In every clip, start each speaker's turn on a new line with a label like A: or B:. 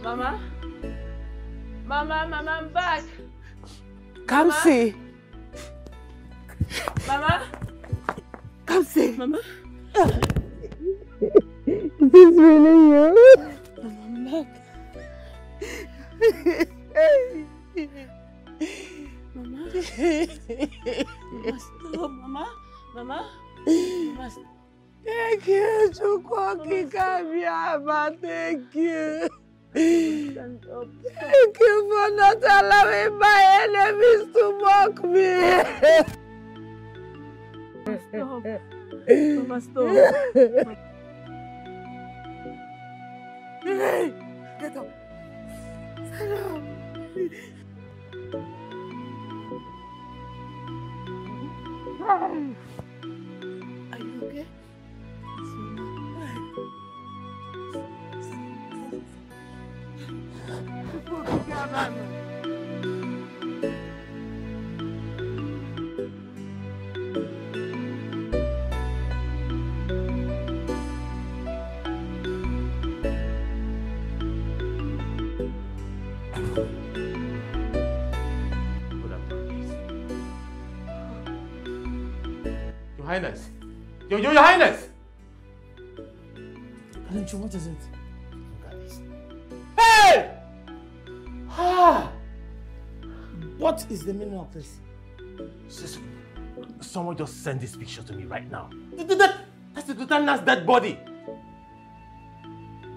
A: Mama? Mama, I'm back.
B: Come see.
A: Mama?
B: Come see.
A: Mama?
B: Is this really you?
A: Mama, I'm back. Mama? Mama, stop, Mama. Mama? Mama, stop.
B: Thank you, Chukwuoki Kabiama. Thank you.
A: Stand up.
B: Thank you for not allowing my enemies to mock me.
A: Stop. Mama, stop.
B: Hey, get up. Stand up. Are you okay?
C: Your Highness! Your Highness!
B: Kalenchu, what is it?
C: Look at this. Hey! Ah!
B: What is the meaning of this?
C: Someone just send this picture to me right now. That's the Lieutenant's dead body.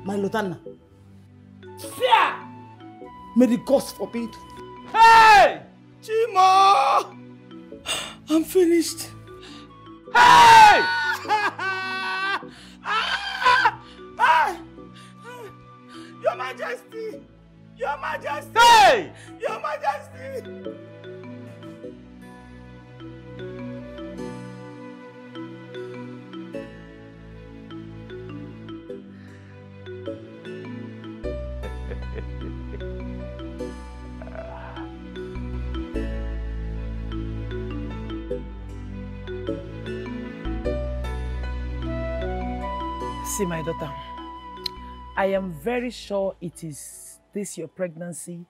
B: My Lieutenant. Fear! May the gods forbid.
C: Hey!
B: Chimo! I'm finished.
C: Hey!
B: Your Majesty! Your Majesty!
C: Hey!
B: Your Majesty!
D: See, my daughter, I am very sure it is this your pregnancy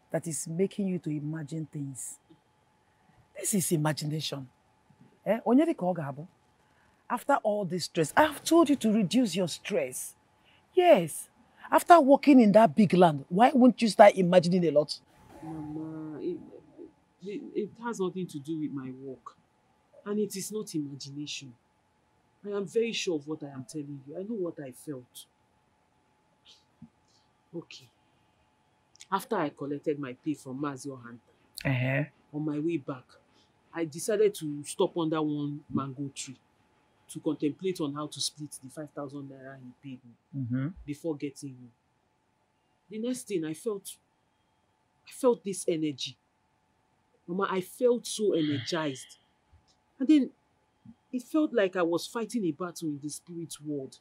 D: that is making you to imagine things. This is imagination. After all this stress, I have told you to reduce your stress. Yes. After working in that big land, why won't you start imagining a lot?
A: Mama, it has nothing to do with my work. And it is not imagination. I am very sure of what I am telling you. I know what I felt. Okay. After I collected my pay from Mazio Hunter, on my way back, I decided to stop under one mango tree to contemplate on how to split the 5,000 naira he paid me before getting home. The next thing I felt this energy. Mama, I felt so energized. And then it felt like I was fighting a battle in the spirit world.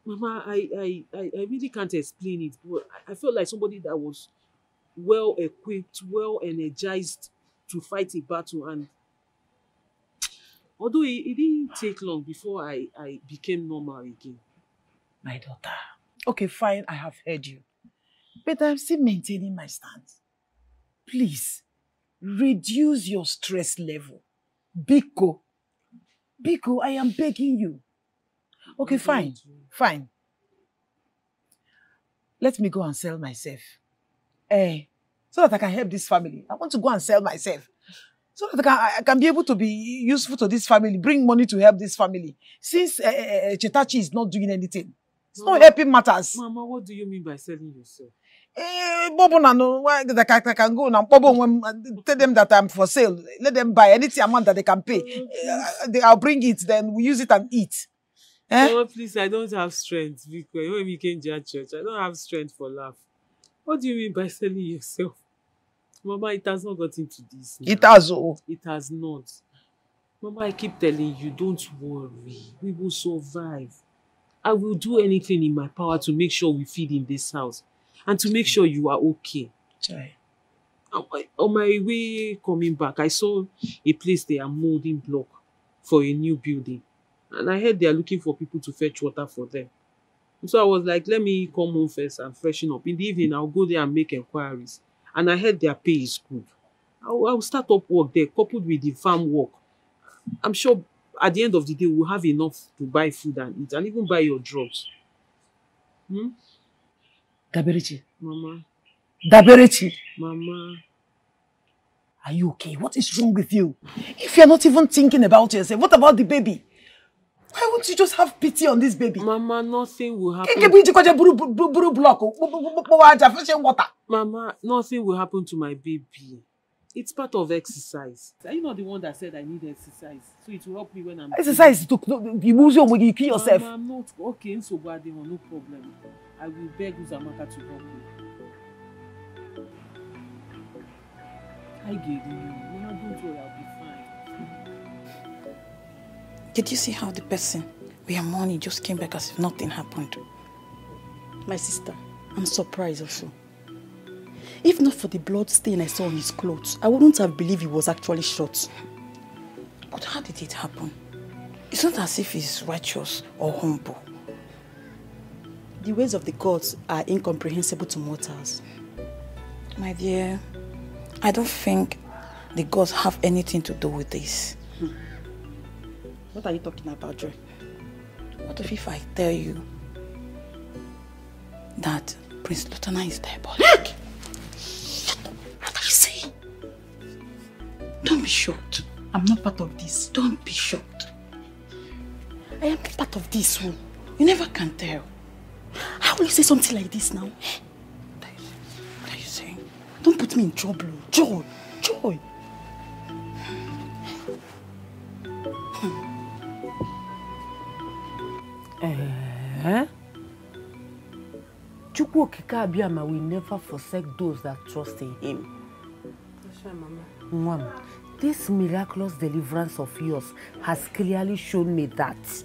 A: Mama, I really can't explain it, but I felt like somebody that was well equipped, well energized to fight a battle, and Although it didn't take long before I became normal again.
D: My daughter. Okay, fine, I have heard you. But I'm still maintaining my stance. Please, reduce your stress level. Biko, I am begging you. Okay, fine. Let me go and sell myself. So that I can help this family. I want to go and sell myself. So that I can be able to be useful to this family, bring money to help this family. Since Chetachi is not doing anything. It's not helping matters.
A: Mama, what do you mean by selling yourself?
D: Bobo I can go now. Bobo, tell them that I'm for sale. Let them buy anything amount that they can pay. I'll bring it, then we use it and eat.
A: Oh, please, I don't have strength. Because when we came to church, I don't have strength for laugh. What do you mean by selling yourself? Mama, it has not gotten to this. Now.
D: It has. Oh.
A: It has not. Mama, I keep telling you, don't worry. We will survive. I will do anything in my power to make sure we feed in this house. And to make sure you are okay.
D: Chai.
A: On my way coming back, I saw a place they are molding block for a new building. And I heard they are looking for people to fetch water for them. So I was like, let me come home first and freshen up. In the evening, I'll go there and make inquiries. And I heard their pay is good. I'll start up work there, coupled with the farm work. I'm sure at the end of the day, we'll have enough to buy food and eat, and even buy your drugs.
D: Daberechi.
A: Mama.
D: Daberechi.
A: Mama.
D: Are you okay? What is wrong with you? If you're not even thinking about yourself, what about the baby? Why won't you just have pity on this baby?
A: Mama, nothing will happen. Mama, nothing will happen to my baby. It's part of exercise. Are you not the one that said I need exercise? So it will help me when I'm...
D: Exercise, you kill yourself.
A: Mama, I'm not... Okay, so bad, no problem. I will beg Uzamaka to help me. I get you. Mama, don't worry, I'll be fine.
E: Did you see how the person we are mourning just came back as if nothing happened? My sister, I'm surprised also. If not for the blood stain I saw on his clothes, I wouldn't have believed he was actually shot. But how did it happen? It's not as if he's righteous or humble. The ways of the gods are incomprehensible to mortals. My dear, I don't think the gods have anything to do with this. What are you talking about, Joy? What if I tell you that Prince Lutana is diabolic? Shut up! What are you saying? Don't be shocked. I'm not part of this. Don't be shocked. I am not part of this one. You never can tell. How will you say something like this now? What are you saying? Don't put me in trouble. Joy! Joy!
B: Chukwu Okike Abiyama will never forsake those that trust in him.
E: That's right, Mama.
B: Mom, this miraculous deliverance of yours has clearly shown me that.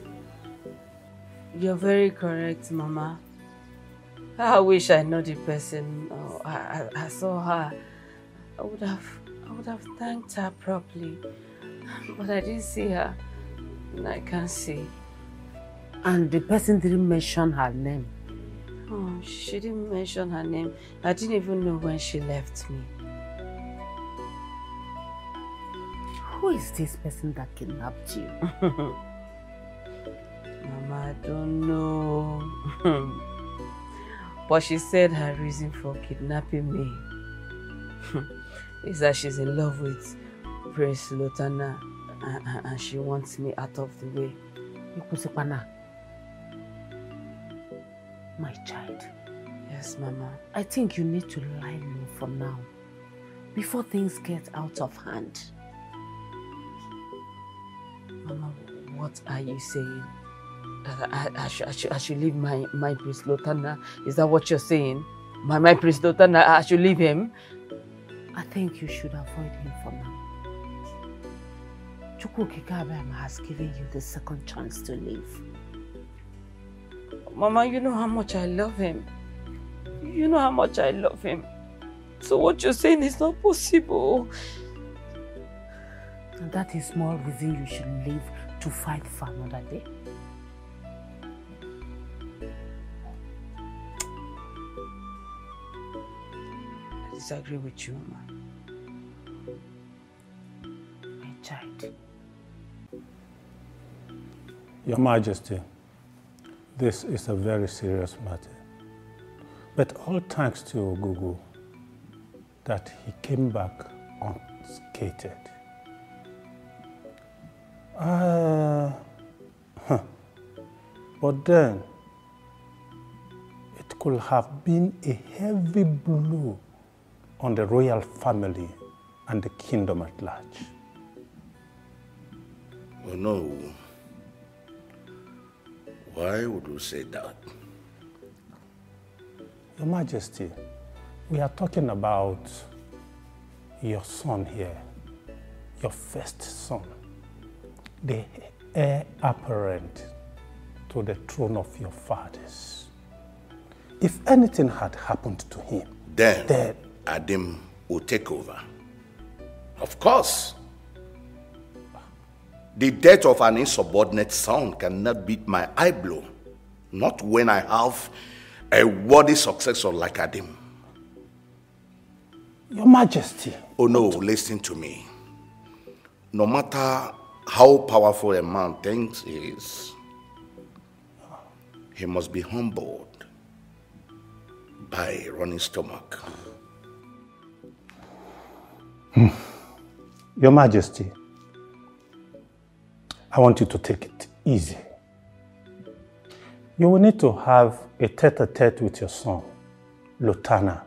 F: You're very correct, Mama. I wish I know the person. Oh, I saw her. I would have thanked her properly. But I didn't see her. And I can't see.
B: And the person didn't mention her name.
F: Oh, she didn't mention her name. I didn't even know when she left me.
B: Who is this person that kidnapped you?
F: Mama, I don't know. But she said her reason for kidnapping me is that she's in love with Prince Lutana and she wants me out of the way.
B: Ikusipana, my child.
F: Yes, Mama.
B: I think you need to lie low for now, before things get out of hand.
F: Mama, what are you saying? That I should leave my Prince Lutana? Is that what you're saying? My Prince Lutana, I should leave him?
B: I think you should avoid him for now. Chukwu Okike Abiyama has given you the second chance to leave.
F: Mama, you know how much I love him. You know how much I love him. So what you're saying is not possible.
B: And that is more reason you should live to fight for another day.
F: I disagree with you, Mama.
B: My child.
G: Your Majesty, this is a very serious matter. But all thanks to Ogugu that he came back unscathed. But then, it could have been a heavy blow on the royal family and the kingdom at large.
H: Oh no. Why would you say that?
G: Your Majesty, we are talking about your son here, your first son, the heir apparent to the throne of your fathers. If anything had happened to him,
H: then Adim will take over. Of course. The death of an insubordinate son cannot beat my eye blow. Not when I have a worthy successor like Adim.
G: Your Majesty.
H: Oh no, listen to me. No matter how powerful a man thinks he is, he must be humbled by a running stomach.
G: Your Majesty, I want you to take it easy. You will need to have a tete-a-tete with your son, Lotana.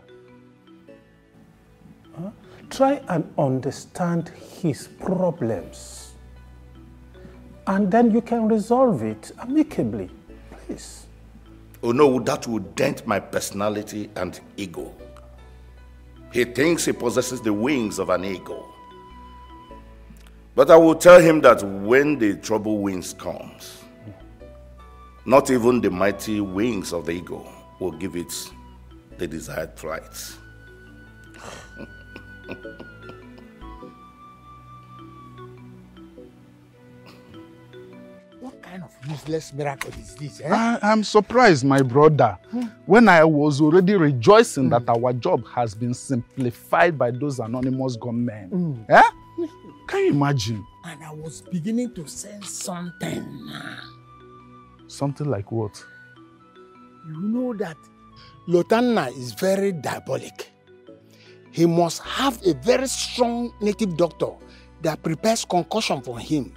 G: Try and understand his problems. And then you can resolve it amicably, please.
H: Oh no, that would dent my personality and ego. He thinks he possesses the wings of an eagle. But I will tell him that when the trouble winds comes, not even the mighty wings of the eagle will give it the desired flight.
I: What kind of useless miracle is this?
J: I'm surprised, my brother, when I was already rejoicing that our job has been simplified by those anonymous gunmen. Can you imagine?
I: And I was beginning to sense something.
J: Something like what?
I: You know that Lotana is very diabolic. He must have a very strong native doctor that prepares concussion for him,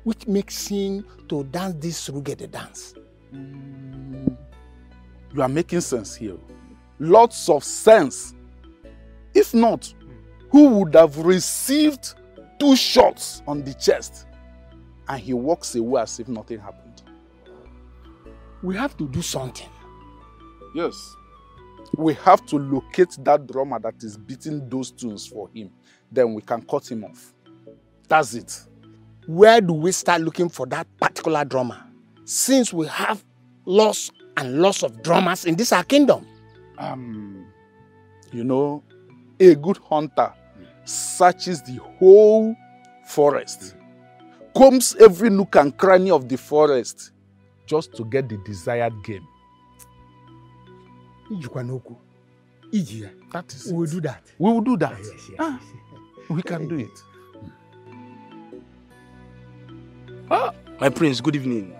I: which makes him to dance this rugged dance.
J: You are making sense here. Lots of sense. If not, who would have received 2 shots on the chest and he walks away as if nothing happened?
I: We have to do something.
J: Yes. We have to locate that drummer that is beating those tunes for him. Then we can cut him off. That's it.
I: Where do we start looking for that particular drummer? Since we have lots and lots of drummers in this our kingdom.
J: You know, a good hunter searches the whole forest, combs every nook and cranny of the forest just to get the desired game. That is it.
I: We will do that.
J: We will do that. Yes. We can do it.
K: My prince, good evening.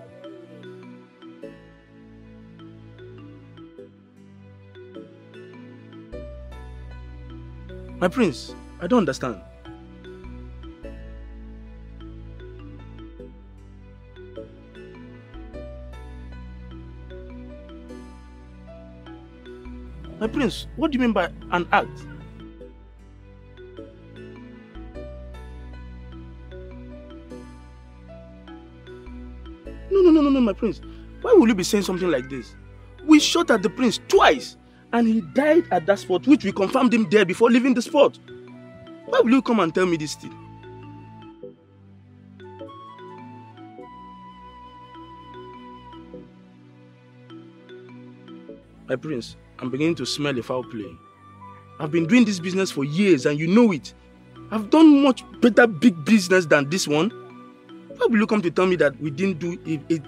K: My prince, I don't understand. My prince, what do you mean by an act? No, my prince. Why will you be saying something like this? We shot at the prince twice and he died at that spot, which we confirmed him dead before leaving the spot. Why will you come and tell me this thing? My prince, I'm beginning to smell a foul play. I've been doing this business for years and you know it. I've done much better big business than this one. Why will you come to tell me that we didn't do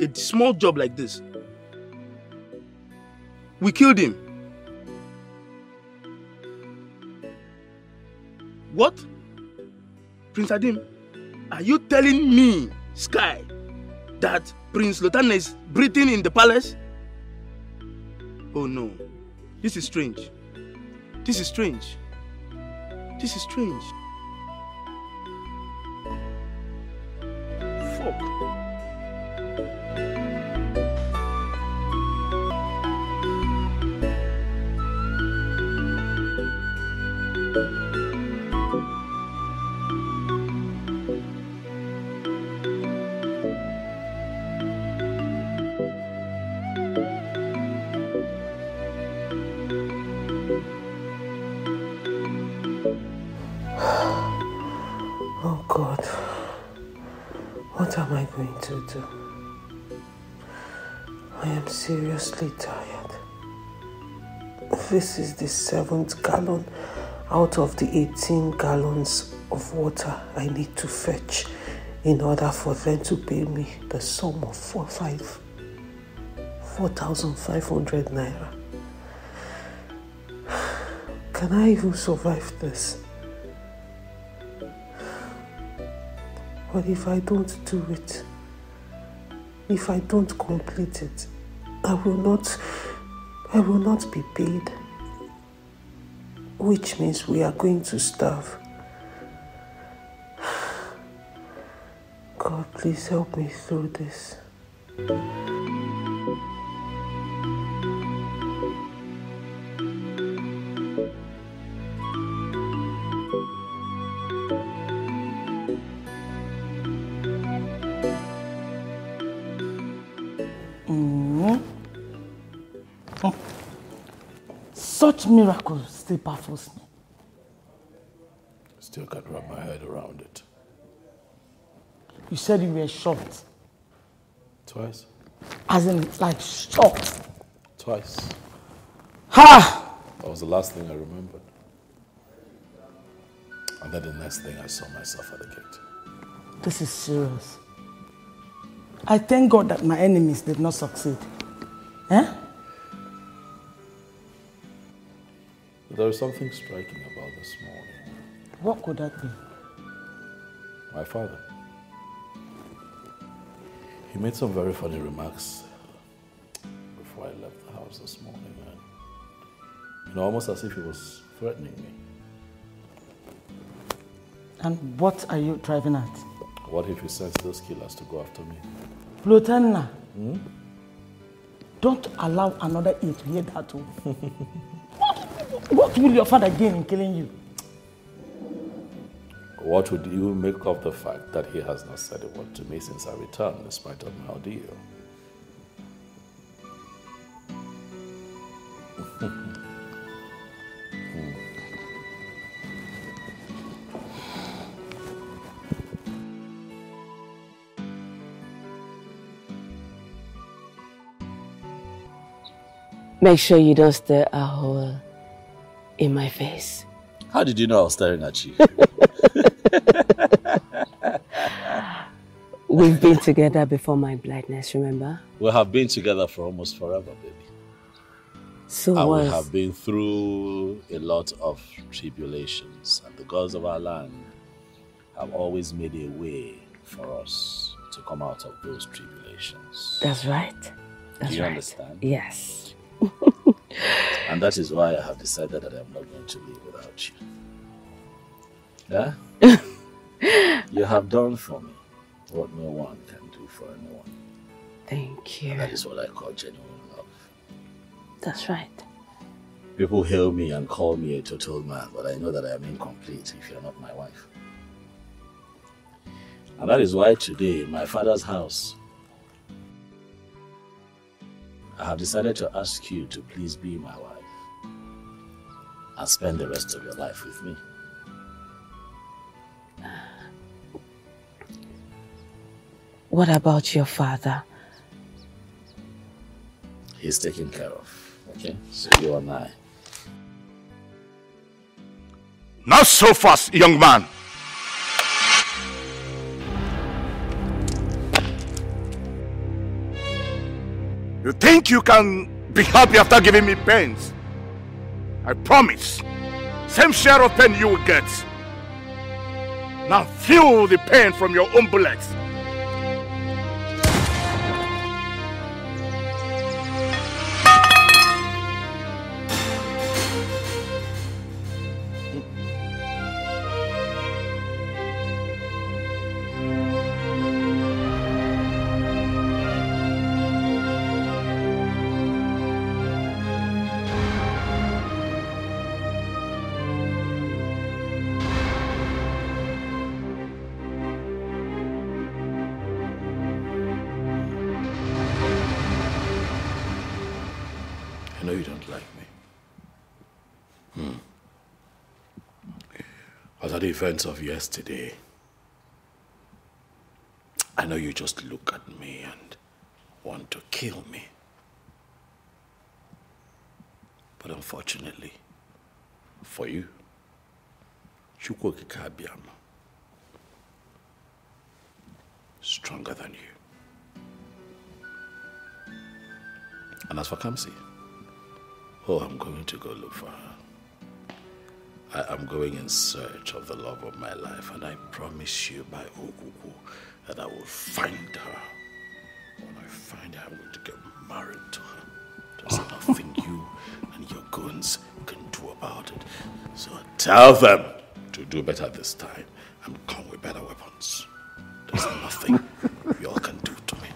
K: a small job like this? We killed him. What? Prince Adim, are you telling me, Sky, that Prince Lotanna is breathing in the palace? Oh no, this is strange. This is strange. This is strange. Fuck.
B: Oh God, what am I going to do? I am seriously tired. This is the 7th gallon out of the 18 gallons of water I need to fetch in order for them to pay me the sum of 4,500 naira. Can I even survive this? But if I don't do it, if I don't complete it, I will not be paid. Which means we are going to starve. God, please help me through this.
D: Such miracles still baffles me.
L: Still can't wrap my head around it.
D: You said you were shot.
L: Twice?
D: As in, like, shot.
L: Twice.
D: Ha!
L: That was the last thing I remembered. And then the next thing I saw myself at the gate.
D: This is serious. I thank God that my enemies did not succeed. Eh?
L: There was something striking about this morning.
D: What could that be?
L: My father. He made some very funny remarks before I left the house this morning. And, almost as if he was threatening me.
D: And what are you driving at?
L: What if he sends those killers to go after me?
D: Lotanna, don't allow another ear to hear that. What will your father gain in killing you?
L: What would you make of the fact that he has not said a word to me since I returned, despite of my ordeal?
F: Make sure you don't stare a hole in my face.
L: How did you know I was staring at you?
F: We've been together before my blindness, remember?
L: We have been together for almost forever, baby.
F: So
L: and
F: what?
L: we have been through a lot of tribulations, and the gods of our land have always made a way for us to come out of those tribulations.
F: That's right.
L: Do you understand?
F: Yes.
L: And that is why I have decided that I'm not going to live without you. Yeah? You have done for me what no one can do for anyone.
F: Thank you.
L: And that is what I call genuine love.
F: That's right.
L: People hail me and call me a total man, but I know that I am incomplete if you're not my wife. And that is why today, in my father's house, I have decided to ask you to please be my wife and spend the rest of your life with me.
F: What about your father?
L: He's taken care of, okay? So you and I.
H: Not so fast, young man. You think you can be happy after giving me pains? I promise. Same share of pain you will get. Now feel the pain from your own bullets.
L: I know you don't like me. After the events of yesterday, I know you just look at me and want to kill me. But unfortunately, for you, Chukwokikabiama, stronger than you. And as for Kamsi, I'm going to go look for her. I am going in search of the love of my life, and I promise you by Okuku that I will find her. When I find her, I'm going to get married to her. There's nothing you and your goons can do about it. So tell them to do better this time and come with better weapons. There's nothing you all can do to me.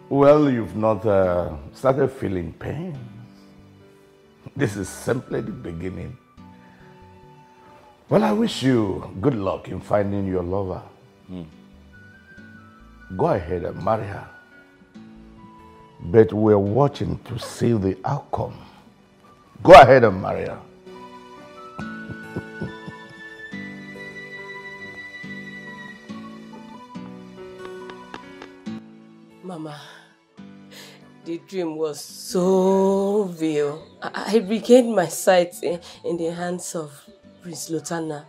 H: Well, you've not started feeling pain. This is simply the beginning. Well, I wish you good luck in finding your lover. Go ahead and marry her. But we're watching to see the outcome. Go ahead and marry her.
F: Mama, the dream was so real. I regained my sight in the hands of Prince Lotana.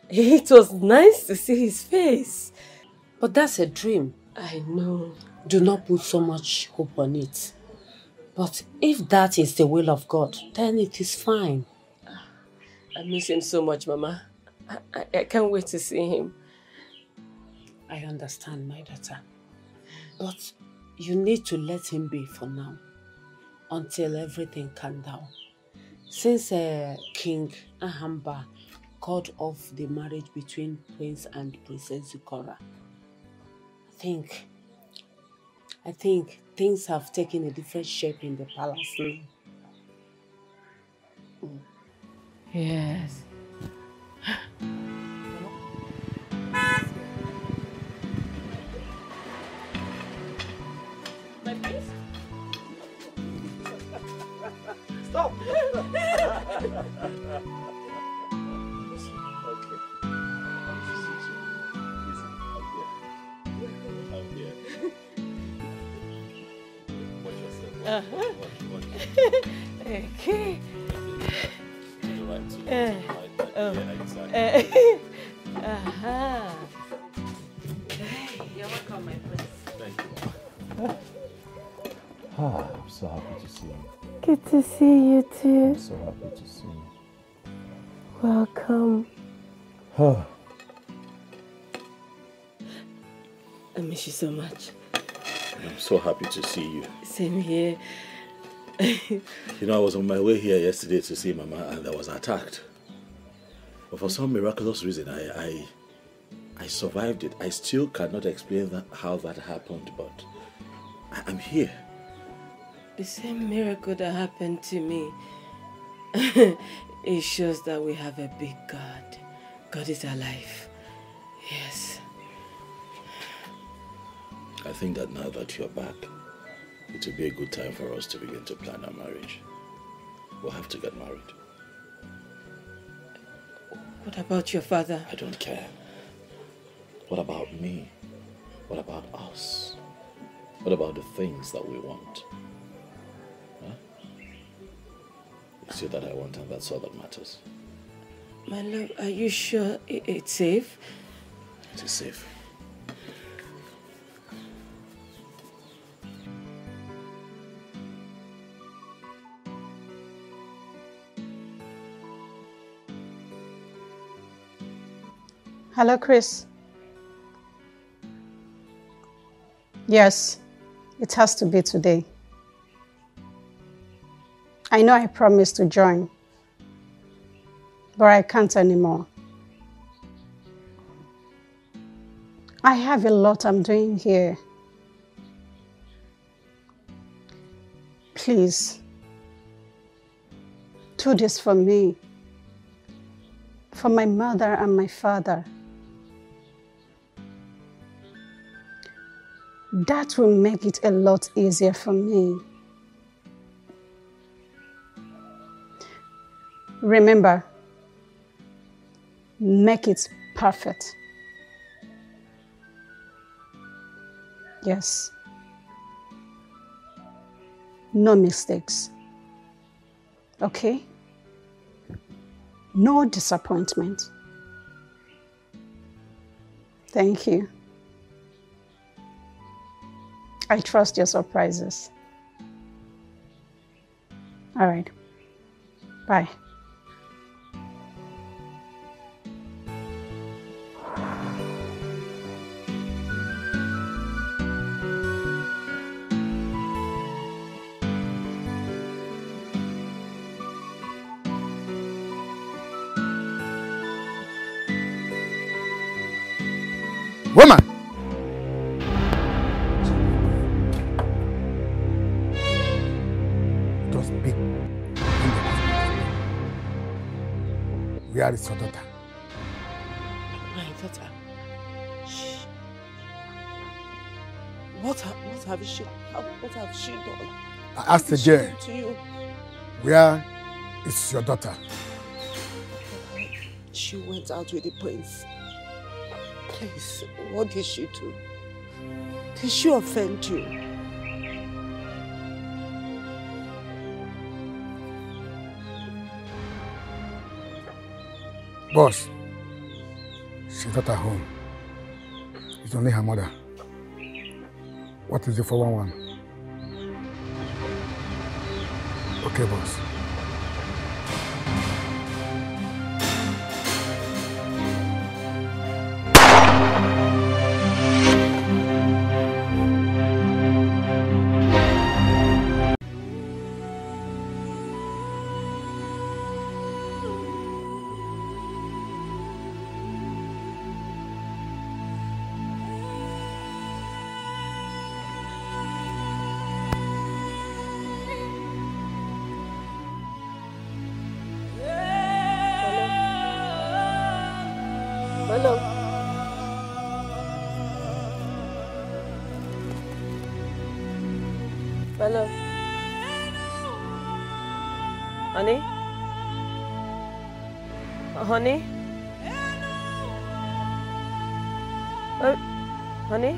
F: It was nice to see his face.
A: But that's a dream.
F: I know.
A: Do not put so much hope on it. But if that is the will of God, then it is fine.
F: I miss him so much, Mama. I can't wait to see him.
A: I understand, my daughter. But you need to let him be for now, until everything calms down. Since King Ahamba called off the marriage between Prince and Princess Zikora, I think things have taken a different shape in the palace now.
F: Yes.
K: Stop!
F: Okay. You're welcome, my prince.
L: Thank you. I'm so happy to see you.
F: Good to see you too.
L: I'm so happy to see you.
F: Welcome. I miss you so much.
L: I'm so happy to see you.
F: Same here.
L: You know, I was on my way here yesterday to see Mama and I was attacked. But for some miraculous reason, I survived it. I still cannot explain how that happened, but I'm here.
F: The same miracle that happened to me. It shows that we have a big God. God is alive. Yes.
L: I think that now that you're back, it will be a good time for us to begin to plan our marriage. We'll have to get married.
F: What about your father?
L: I don't care. What about me? What about us? What about the things that we want? Huh? It's you that I want, and that's all that matters.
F: My love, are you sure it's safe?
L: It is safe.
M: Hello, Chris. Yes, it has to be today. I know I promised to join, but I can't anymore. I have a lot I'm doing here. Please, do this for me, for my mother and my father. That will make it a lot easier for me. Remember, make it perfect. Yes. No mistakes. Okay? No disappointment. Thank you. I trust your surprises. All right. Bye.
I: Woman! Just speak in the hospital. Where is your daughter?
B: My daughter? What have she done?
I: I asked again. Where is your daughter?
B: She went out with the prince. Please, what did she do? Did she offend you?
I: Boss, she's not at home. It's only her mother. What is the 411? Okay, boss.
F: Hello. Honey? Honey? Honey?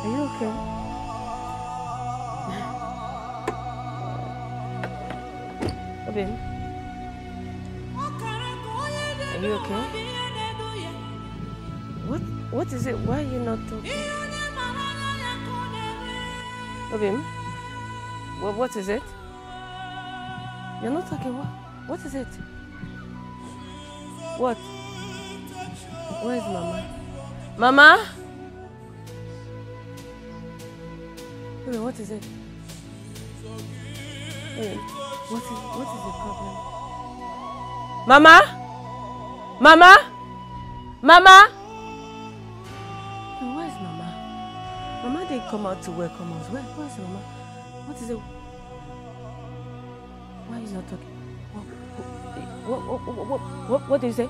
F: Are you okay? Obin? Are you okay? What is it? Why are you not talking? Obin? What is it? You're not talking. What is it? What? Where is Mama? Mama? Wait, what is it? Wait, what is the problem? Mama? Mama? Mama? Where's Mama? Mama didn't come out to welcome us. Where's Mama? What is it? Why are you not talking? What did you say?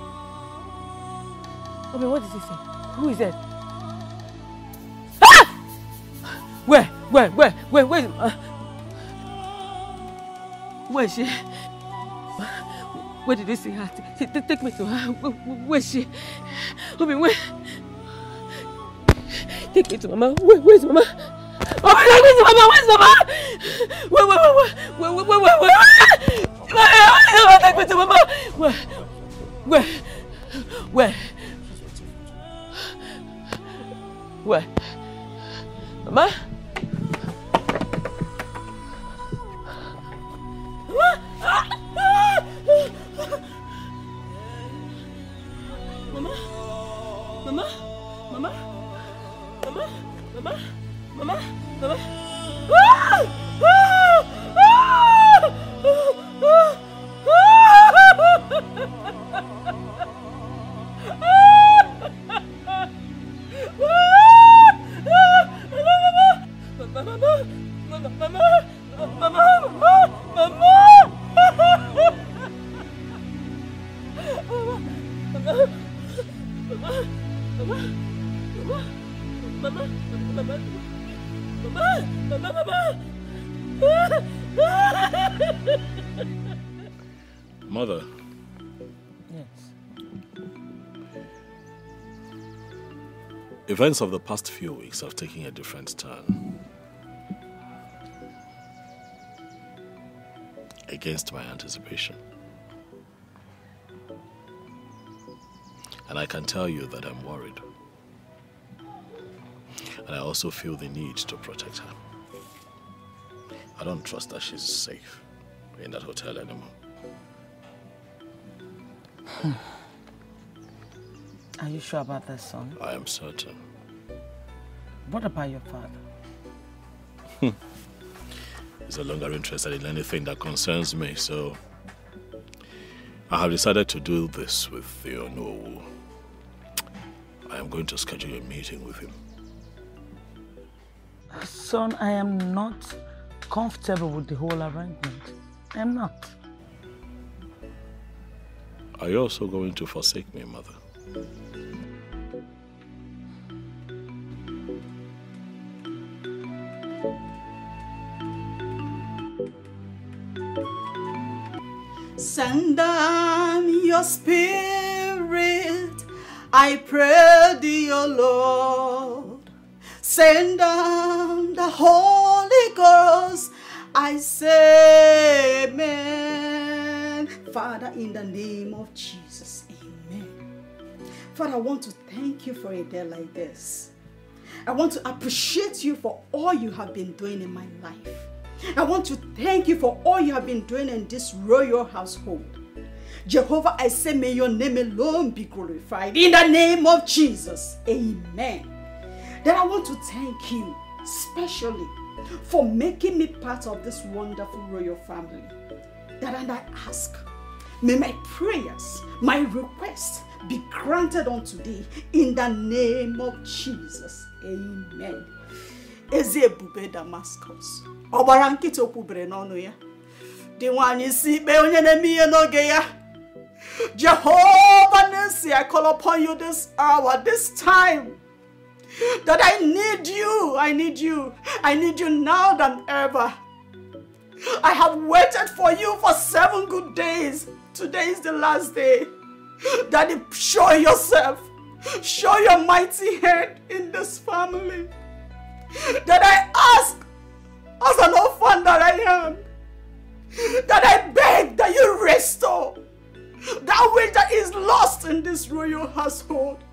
F: Okay, what did you say? Who is that? Ah! Where is she? Where did you see her? Take me to her. Where is she? I mean, where? Take me to Mama. Where's Mama? Oh, take me to Mama. Where's Mama? Where? Take me to Mama. Where? Mama?
L: Mother.
D: Yes.
L: Events of the past few weeks have taken a different turn. Against my anticipation. And I can tell you that I'm worried. And I also feel the need to protect her. I don't trust that she's safe in that hotel anymore.
D: Are you sure about this, son?
L: I am certain.
D: What about your father?
L: He's no longer interested in anything that concerns me, so I have decided to do this with Leonard. I am going to schedule a meeting with him.
D: Son, I am not comfortable with the whole arrangement. I am not.
L: Are you also going to forsake me, Mother?
E: Send down your spirit, I pray thee, O Lord. Send down the Holy Ghost, I say amen. Father, in the name of Jesus, amen. Father, I want to thank you for a day like this. I want to appreciate you for all you have been doing in my life. I want to thank you for all you have been doing in this royal household. Jehovah, I say, may your name alone be glorified. In the name of Jesus, amen. Then I want to thank you specially for making me part of this wonderful royal family. That and I ask, may my prayers, my requests be granted unto thee in the name of Jesus. Amen. Ezebube Damascus. Obarankiti okubere n'ọnụ ya. Di nwanyị si ikpe onye na-eme ihe n'oge ya. Jehovah Nissi, I call upon you this hour, this time. That I need you. I need you. I need you now than ever. I have waited for you for 7 good days. Today is the last day. Daddy, show yourself. Show your mighty hand in this family. That I ask, as an orphan that I am, that I beg that you restore that which that is lost in this royal household.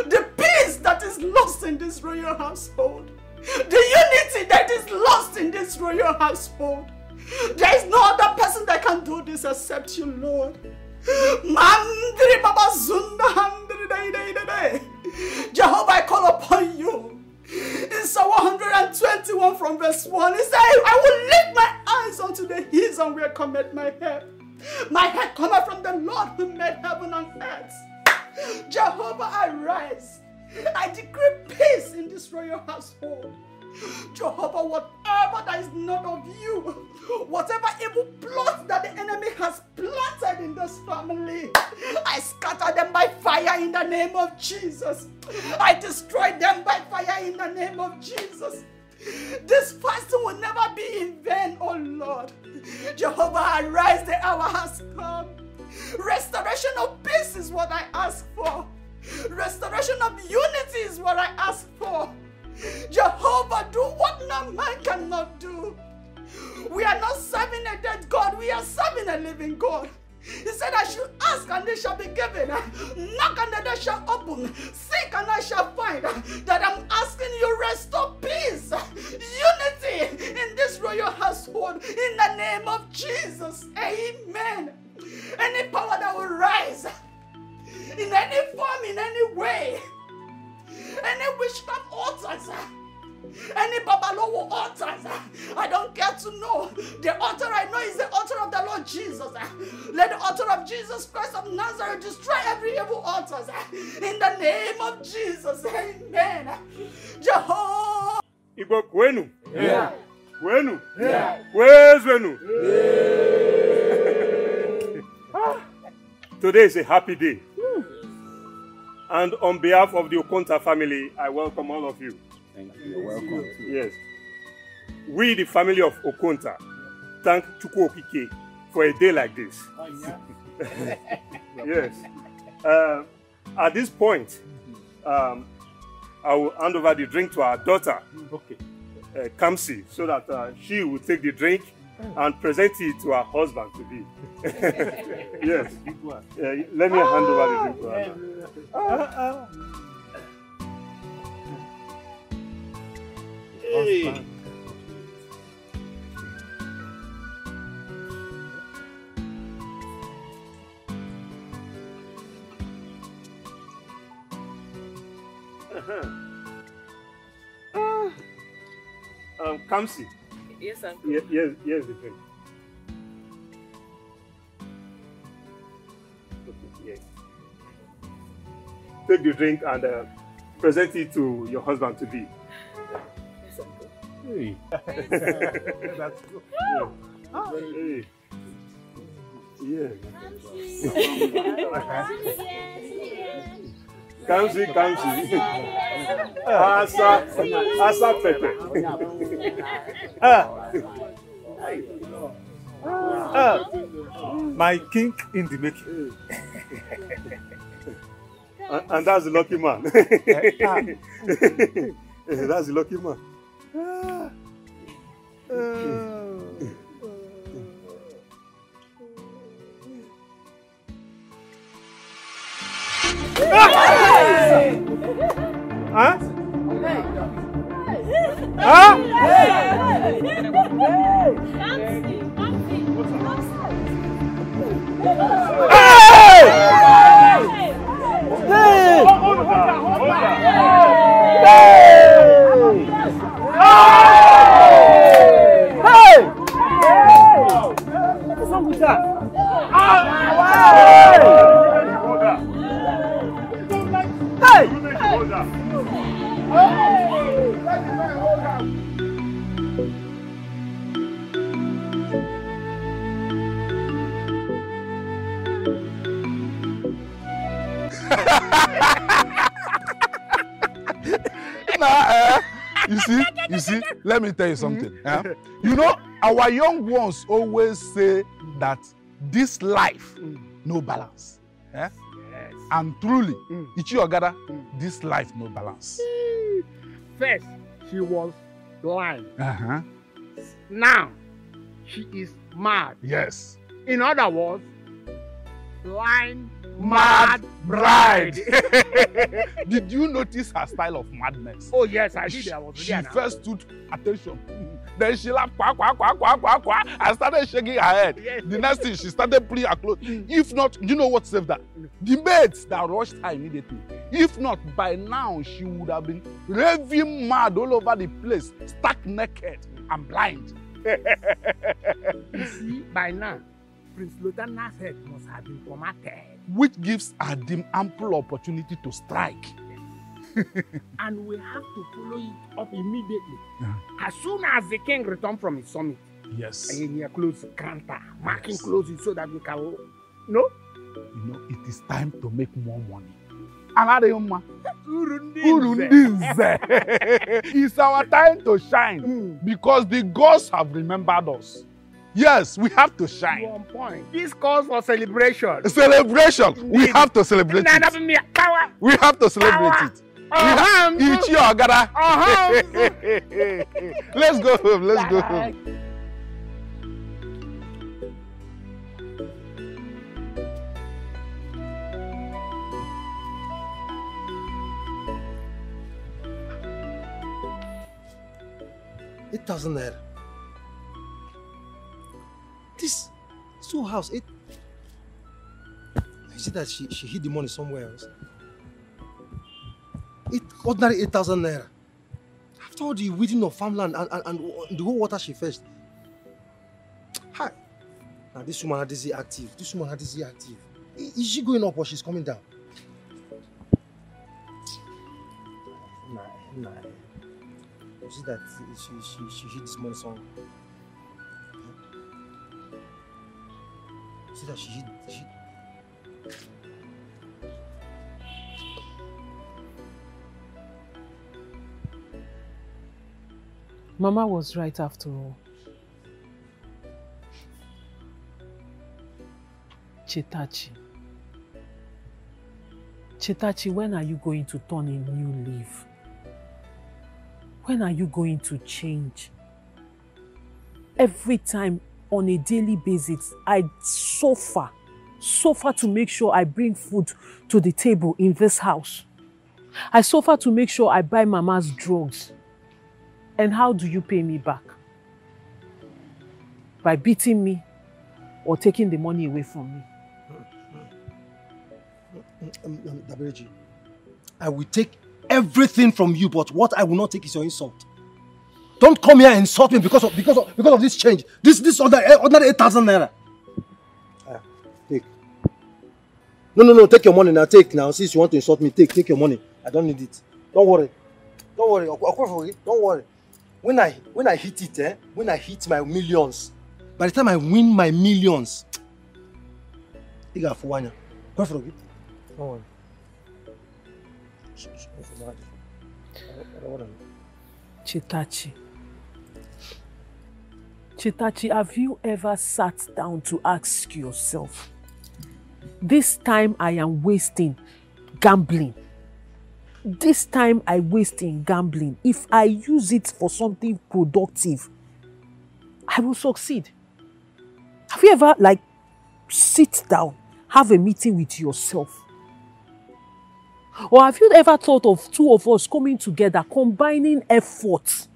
E: The peace that is lost in this royal household. The unity that is lost in this royal household. There is no other person that can do this except you, Lord. Jehovah, I call upon you. In Psalm 121 from verse 1, it says, I will lift my eyes unto the hills and where cometh my help. My help cometh from the Lord who made heaven and earth. Jehovah, arise. I decree peace in this royal household. Jehovah, whatever that is not of you, whatever evil plots that the enemy has planted in this family, I scatter them by fire in the name of Jesus. I destroy them by fire in the name of Jesus. This fasting will never be in vain, oh Lord. Jehovah, arise, the hour has come. Restoration of peace is what I ask for. Restoration of unity is what I ask for. Jehovah, do what no man cannot do. We are not serving a dead God, we are serving a living God. He said, I should ask and they shall be given. Knock and they shall open. Seek
N: seek and I shall find, that I'm asking you restore peace, unity in this royal household in the name of Jesus. Amen. Any power that will rise in any form, in any way, any witchcraft altars, any Babalowo altars, I don't care to know. The altar I know is the altar of the Lord Jesus. Let the altar of Jesus Christ of Nazareth destroy every evil altar in the name of Jesus. Amen. Jehovah.
O: Igbo kwenu.
N: Yeah.
O: Kwenu.
N: Yeah.
O: Kwezwenu. Today is a happy day. And on behalf of the Okonta family, I welcome all of you.
J: Thank you. You're welcome.
O: Yes. We, the family of Okonta, thank Chukwu Okike for a day like this. Yes. At this point, I will hand over the drink to our daughter, Kamsi, so that she will take the drink and present it to her husband to be. Yes. Let me hand over the drink to her. Hey. Kamsi.
F: Yes, Uncle.
O: Yes, the drink. Okay, yes. Take the drink and present it to your husband to be.
F: Yes, Uncle.
O: Hey.
J: That's good.
O: Hey. Yeah. Kamsi. Asa Pepe.
P: My king in the making.
O: And that's the lucky man. That's the lucky man. Huh?
J: You see, let me tell you something. You know, our young ones always say that this life no balance. Yes. And truly, Ichi Ogada, this life no balance.
I: First, she was blind. Now, she is mad.
J: Yes.
I: In other words, blind,
J: mad bride. Did you notice her style of madness?
I: Oh yes, I did.
J: She first took attention. Then she laughed, quack, and started shaking her head. Yes. The next thing, she started pulling her clothes. If not, you know what saved her? The maids that rushed her immediately. If not, by now, she would have been raving mad all over the place, stark naked and blind.
I: You see, by now, Prince Lotana's head must have been formatted.
J: Which gives Adim ample opportunity to strike.
I: And we have to follow it up immediately. As soon as the king returns from his summit.
J: Yes.
I: And he close counter, marking closes so that we can, you know,
J: it is time to make more money. It's our time to shine because the gods have remembered us. Yes, we have to shine.
I: On point. This calls for celebration.
J: Celebration. We have to celebrate it. We have to celebrate it. Let's go home. Let's go home.
Q: 8,000 naira. This whole house, you see that she hid the money somewhere else. Ordinary 8,000 naira. After all the weeding of farmland and the whole water she fetched. Hi. Now this woman had this active. This woman had this active. Is she going up or she's coming down? Nah. You see that she hid this money somewhere. You see that she hid.
A: Mama was right after all. Chetachi, when are you going to turn a new leaf? When are you going to change? Every time on a daily basis, I suffer to make sure I bring food to the table in this house. I suffer to make sure I buy Mama's drugs. And how do you pay me back? By beating me or taking the money away from me?
Q: Dabereji, I will take everything from you, but what I will not take is your insult. Don't come here and insult me because of this change. This ordinary 8,000 naira. Take. No, take your money now. Take now. Since you want to insult me, take your money. I don't need it. Don't worry. Don't worry. When I hit it, when I hit my millions, by the time I win my millions, take a fuanya. Don't worry.
A: Chetachi, have you ever sat down to ask yourself, this time I am wasting gambling? This time I waste in gambling. If I use it for something productive, I will succeed. Have you ever, sit down, have a meeting with yourself? Or have you ever thought of two of us coming together, combining efforts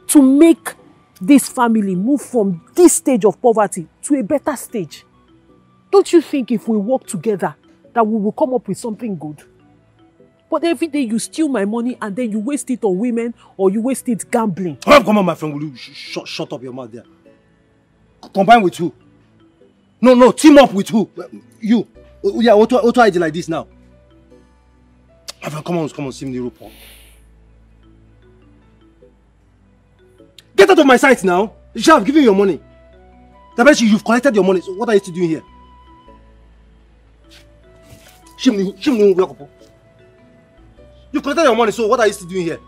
A: to make this family move from this stage of poverty to a better stage? Don't you think if we work together that we will come up with something good? But every day you steal my money and then you waste it on women or you waste it gambling.
Q: Come on, my friend, will you shut up your mouth there? Combine with who? No, team up with who? You. Yeah, what I did like this now? My friend, come on, see me the rope. Get out of my sight now. You should have given your money. You've collected your money. So what are you still doing here? You've collected your money, so what are you still doing here?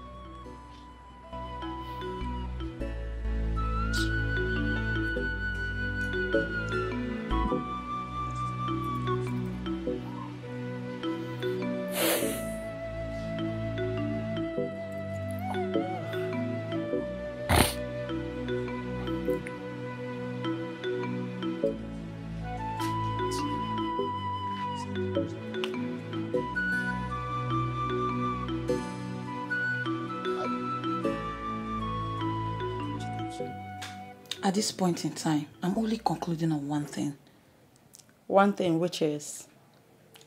E: At this point in time, I'm only concluding on one thing.
M: One thing, which is?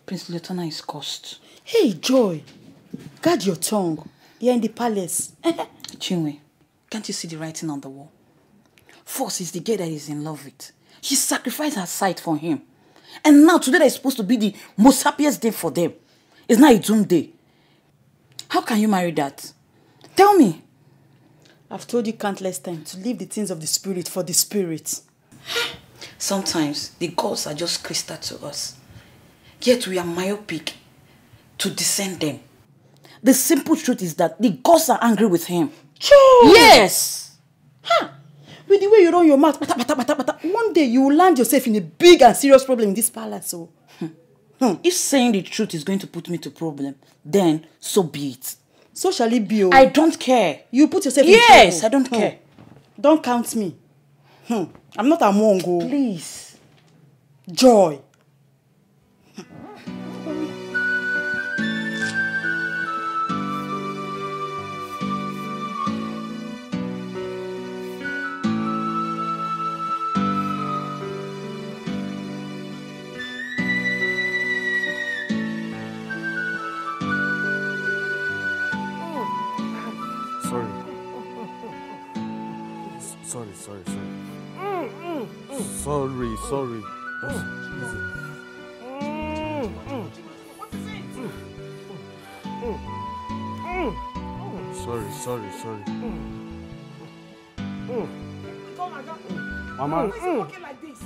E: Prince Lieutenant is cursed.
M: Hey, Joy! Guard your tongue. You're in the palace.
E: Chinwe, can't you see the writing on the wall? First is the girl that he's in love with. She sacrificed her sight for him. And now today that is supposed to be the most happiest day for them. It's not a doom day. How can you marry that? Tell me.
M: I've told you countless times to leave the things of the spirit for the spirit.
E: Sometimes the gods are just crystal to us. Yet we are myopic to discern them. The simple truth is that the gods are angry with him.
M: True.
E: Yes!
M: Huh. With the way you run your mouth, one day you will land yourself in a big and serious problem in this palace. So.
E: If saying the truth is going to put me to problem, then so be it.
M: So shall it be.
E: I don't care.
M: You put yourself in trouble.
E: Yes, I don't care.
M: Don't count me. I'm not a mongo.
E: Please.
M: Joy.
J: Sorry. Sorry. Sorry. Mama.
D: Why is he walking like this?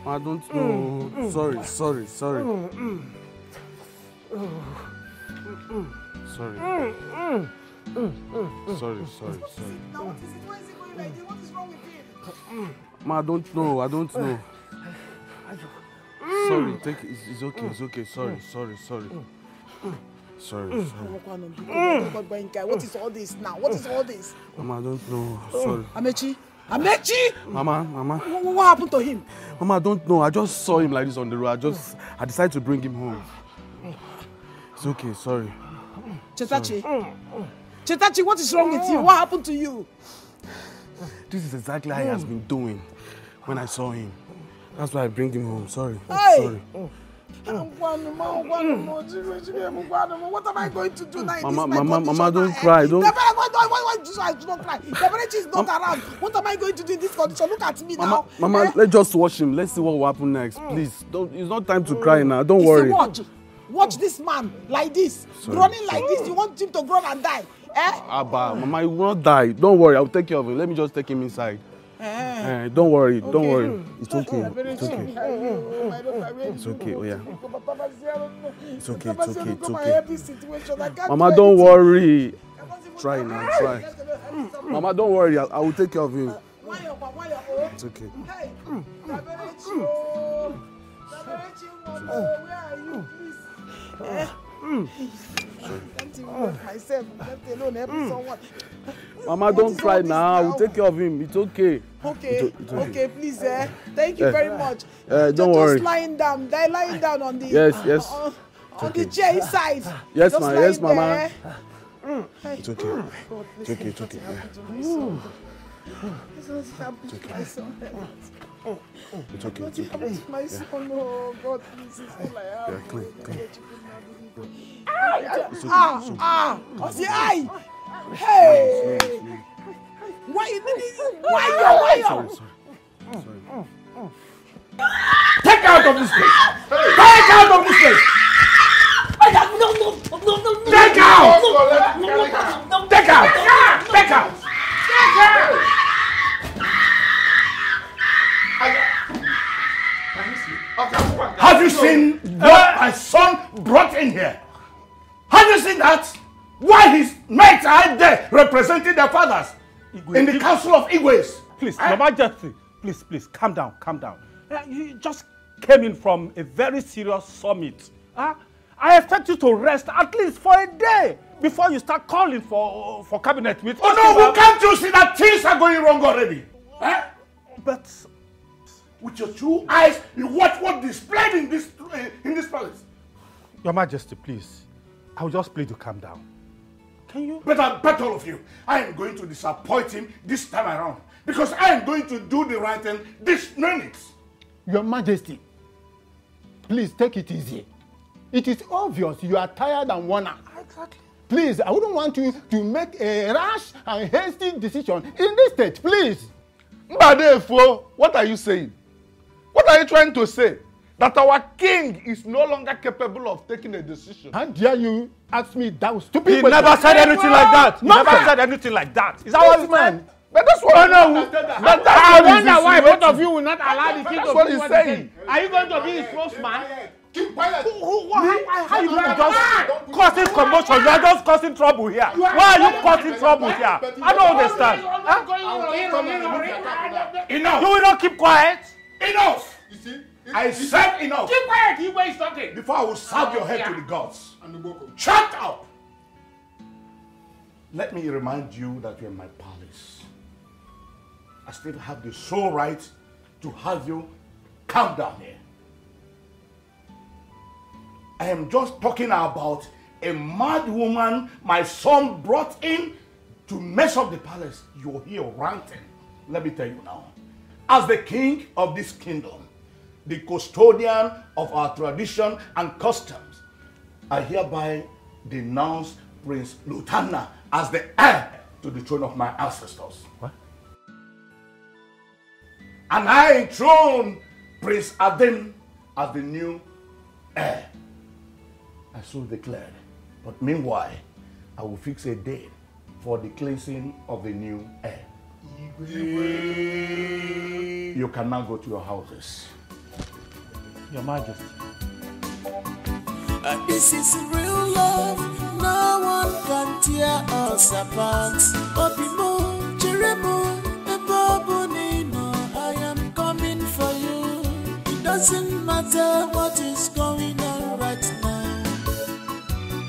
J: I don't know. Sorry.
D: Sorry. Now what is it? Why is he going like this? What is wrong with him?
J: Ma, I don't know. Sorry, take it. It's okay. Sorry.
D: What is all this now? What is all this?
J: Mama, I don't know. Sorry.
D: Amechi!
J: Mama.
D: What happened to him?
J: Mama, I don't know. I just saw him like this on the road. I decided to bring him home. It's okay, sorry.
D: Chetachi, what is wrong with you? What happened to you?
J: This is exactly how he has been doing when I saw him. That's why I bring him home. Sorry.
D: Sorry. What am I going to do now?
J: Mama, don't cry. Don't.
D: Why do I not cry? The village is not around. What am I going to do in this condition? Look at me now.
J: Mama, let's just watch him. Let's see what will happen next. Please, it's not time to cry now. Don't worry.
D: Watch this man like this, running like this. You want him to grow and die?
J: Abba, Mama, he will not die. Don't worry. I'll take care of him. Let me just take him inside. Don't worry. It's okay. Oh yeah. It's okay. Mama, don't worry. Try now. Try. Mama, don't worry. I will take care of him. It's okay.
D: Where are you, please? Can't even help myself. Let alone helping someone.
J: Mama, don't cry now. I will take care of him. It's okay.
D: Okay, please. Thank you very much.
J: Don't worry.
D: Just lying down on the
J: yes.
D: On the chair inside.
J: Yes, Mama. It's okay. It's okay. It's okay.
D: My son, oh God, please, it's all I have.
J: Clean.
D: Hey! Why?
J: Sorry.
I: Take out of this place! Take out of this place!
N: No.
I: Take out! Take out! Have you seen what my son brought in here? Have you seen that? Why his mates are there representing their fathers in the council of Igwes?
G: Please, Your Majesty, please, calm down. You just came in from a very serious summit. I expect you to rest at least for a day before you start calling for cabinet meeting.
I: Oh no, well, can't you see that things are going wrong already?
G: But
I: with your 2 eyes, you watch what displayed in this palace.
G: Your Majesty, please, I will just plead to calm down. Can you?
I: But I bet all of you, I am going to disappoint him this time around because I am going to do the right thing this minute.
Q: Your Majesty, please take it easy. It is obvious you are tired and worn out.
G: Exactly.
Q: Please, I wouldn't want you to make a rash and hasty decision in this state, please.
J: Mbadefo, what are you saying? What are you trying to say? That our king is no longer capable of taking a decision.
Q: How dare you ask me that stupid
G: question? He never said anything like that. Is that what he said?
J: But that's what
Q: I wonder why both of you will not allow the king to do what he's saying. Are you going to be his spokesman?
I: Keep quiet.
G: How you going to just causing commotion? You are just causing trouble here. Why are you causing trouble here? I don't understand.
I: Enough.
G: You will not keep quiet?
I: Enough. You see? I said enough.
N: Keep quiet. He was talking.
I: Before I will serve your head to the gods. Shut up. Let me remind you that you're in my palace. I still have the sole right to have you come down here. I am just talking about a mad woman my son brought in to mess up the palace. You're here ranting. Let me tell you now. As the king of this kingdom, the custodian of our tradition and customs, I hereby denounce Prince Lutana as the heir to the throne of my ancestors.
G: What?
H: And I enthrone Prince Adam as the new heir. I so declared. But meanwhile, I will fix a date for the cleansing of the new heir. You can now go to your houses.
G: Your Majesty.
R: This is real love. No one can tear us apart. Opimo, Jeremo, Ebobonino, I am coming for you. It doesn't matter what is going on right now.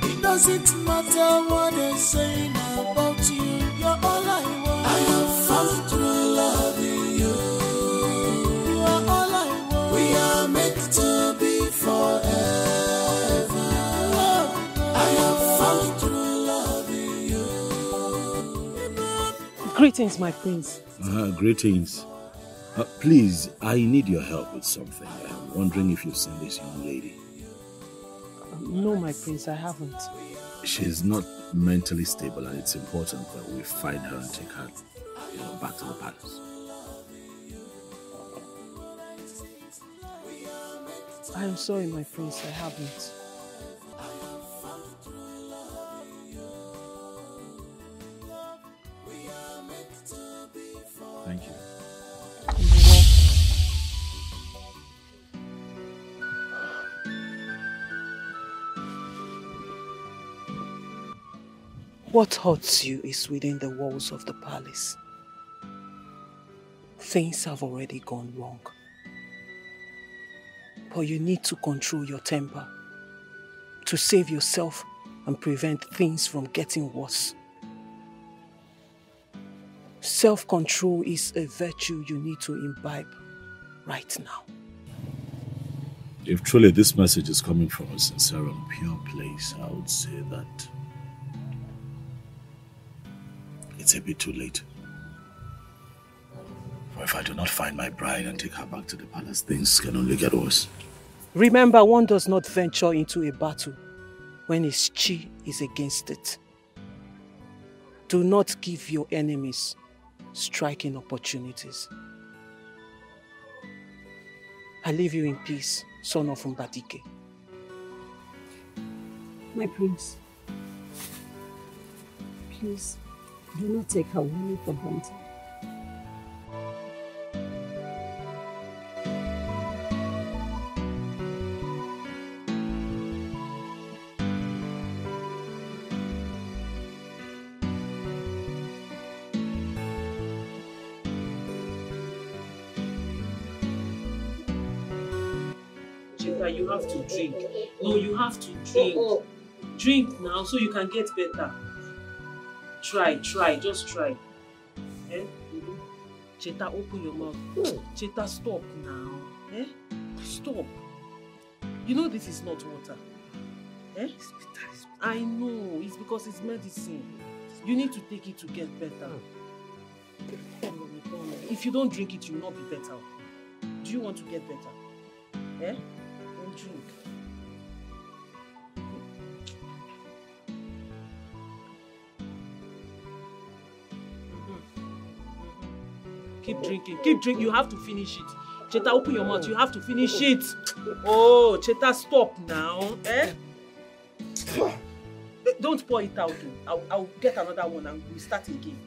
R: It doesn't matter what they're saying about you. You're all I want. I have found true love in you. You are all I want. We are meant to be forever.
A: Greetings, my prince.
L: Greetings. Please, I need your help with something. I'm wondering if you've seen this young lady.
A: No, my prince, I haven't.
L: She's not mentally stable, and it's important that we find her and take her, back to the palace.
A: I am sorry, my prince, I haven't.
L: Thank you.
A: What hurts you is within the walls of the palace. Things have already gone wrong. But you need to control your temper to save yourself and prevent things from getting worse. Self-control is a virtue you need to imbibe right now.
L: If truly this message is coming from a sincere and pure place, I would say that it's a bit too late. For if I do not find my bride and take her back to the palace, things can only get worse.
A: Remember, one does not venture into a battle when his chi is against it. Do not give your enemies striking opportunities. I leave you in peace, son of Mbadike.
S: My prince, please do not take her away for granted.
A: You have to drink. No, you have to drink. Drink now so you can get better. Try, just try. Eh? Cheta, open your mouth. Cheta, stop now. Eh? Stop. You know this is not water. Eh? I know, it's because it's medicine. You need to take it to get better. If you don't drink it, you will not be better. Do you want to get better? Eh? Drink. Keep drinking. Keep drinking. You have to finish it. Cheta, open your mouth. You have to finish it. Oh, Cheta, stop now. Eh? Don't pour it out. I'll get another one and we'll start again.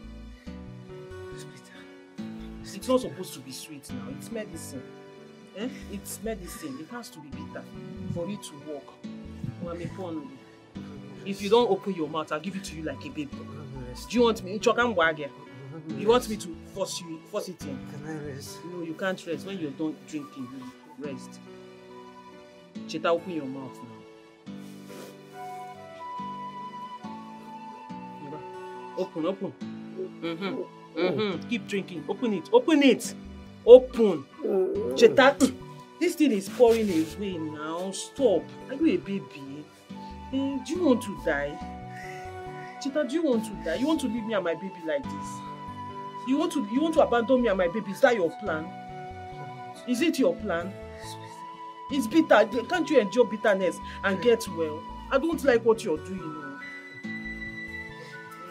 A: It's not supposed to be sweet now. It's medicine. Eh? It's medicine. It has to be bitter for it to work. If you don't open your mouth, I'll give it to you like a baby. Do you want me? You want me to force it in?
B: Can I rest?
A: No, you can't rest. When you're done drinking, you rest. Cheta, open your mouth now. Open. Keep drinking. Open it. Open. Cheta, this thing is pouring away now. Stop. Are you a baby? Do you want to die? Cheta, do you want to die? You want to leave me and my baby like this? You want to abandon me and my baby? Is that your plan? Is it your plan? It's bitter. Can't you endure bitterness and get well? I don't like what you're doing.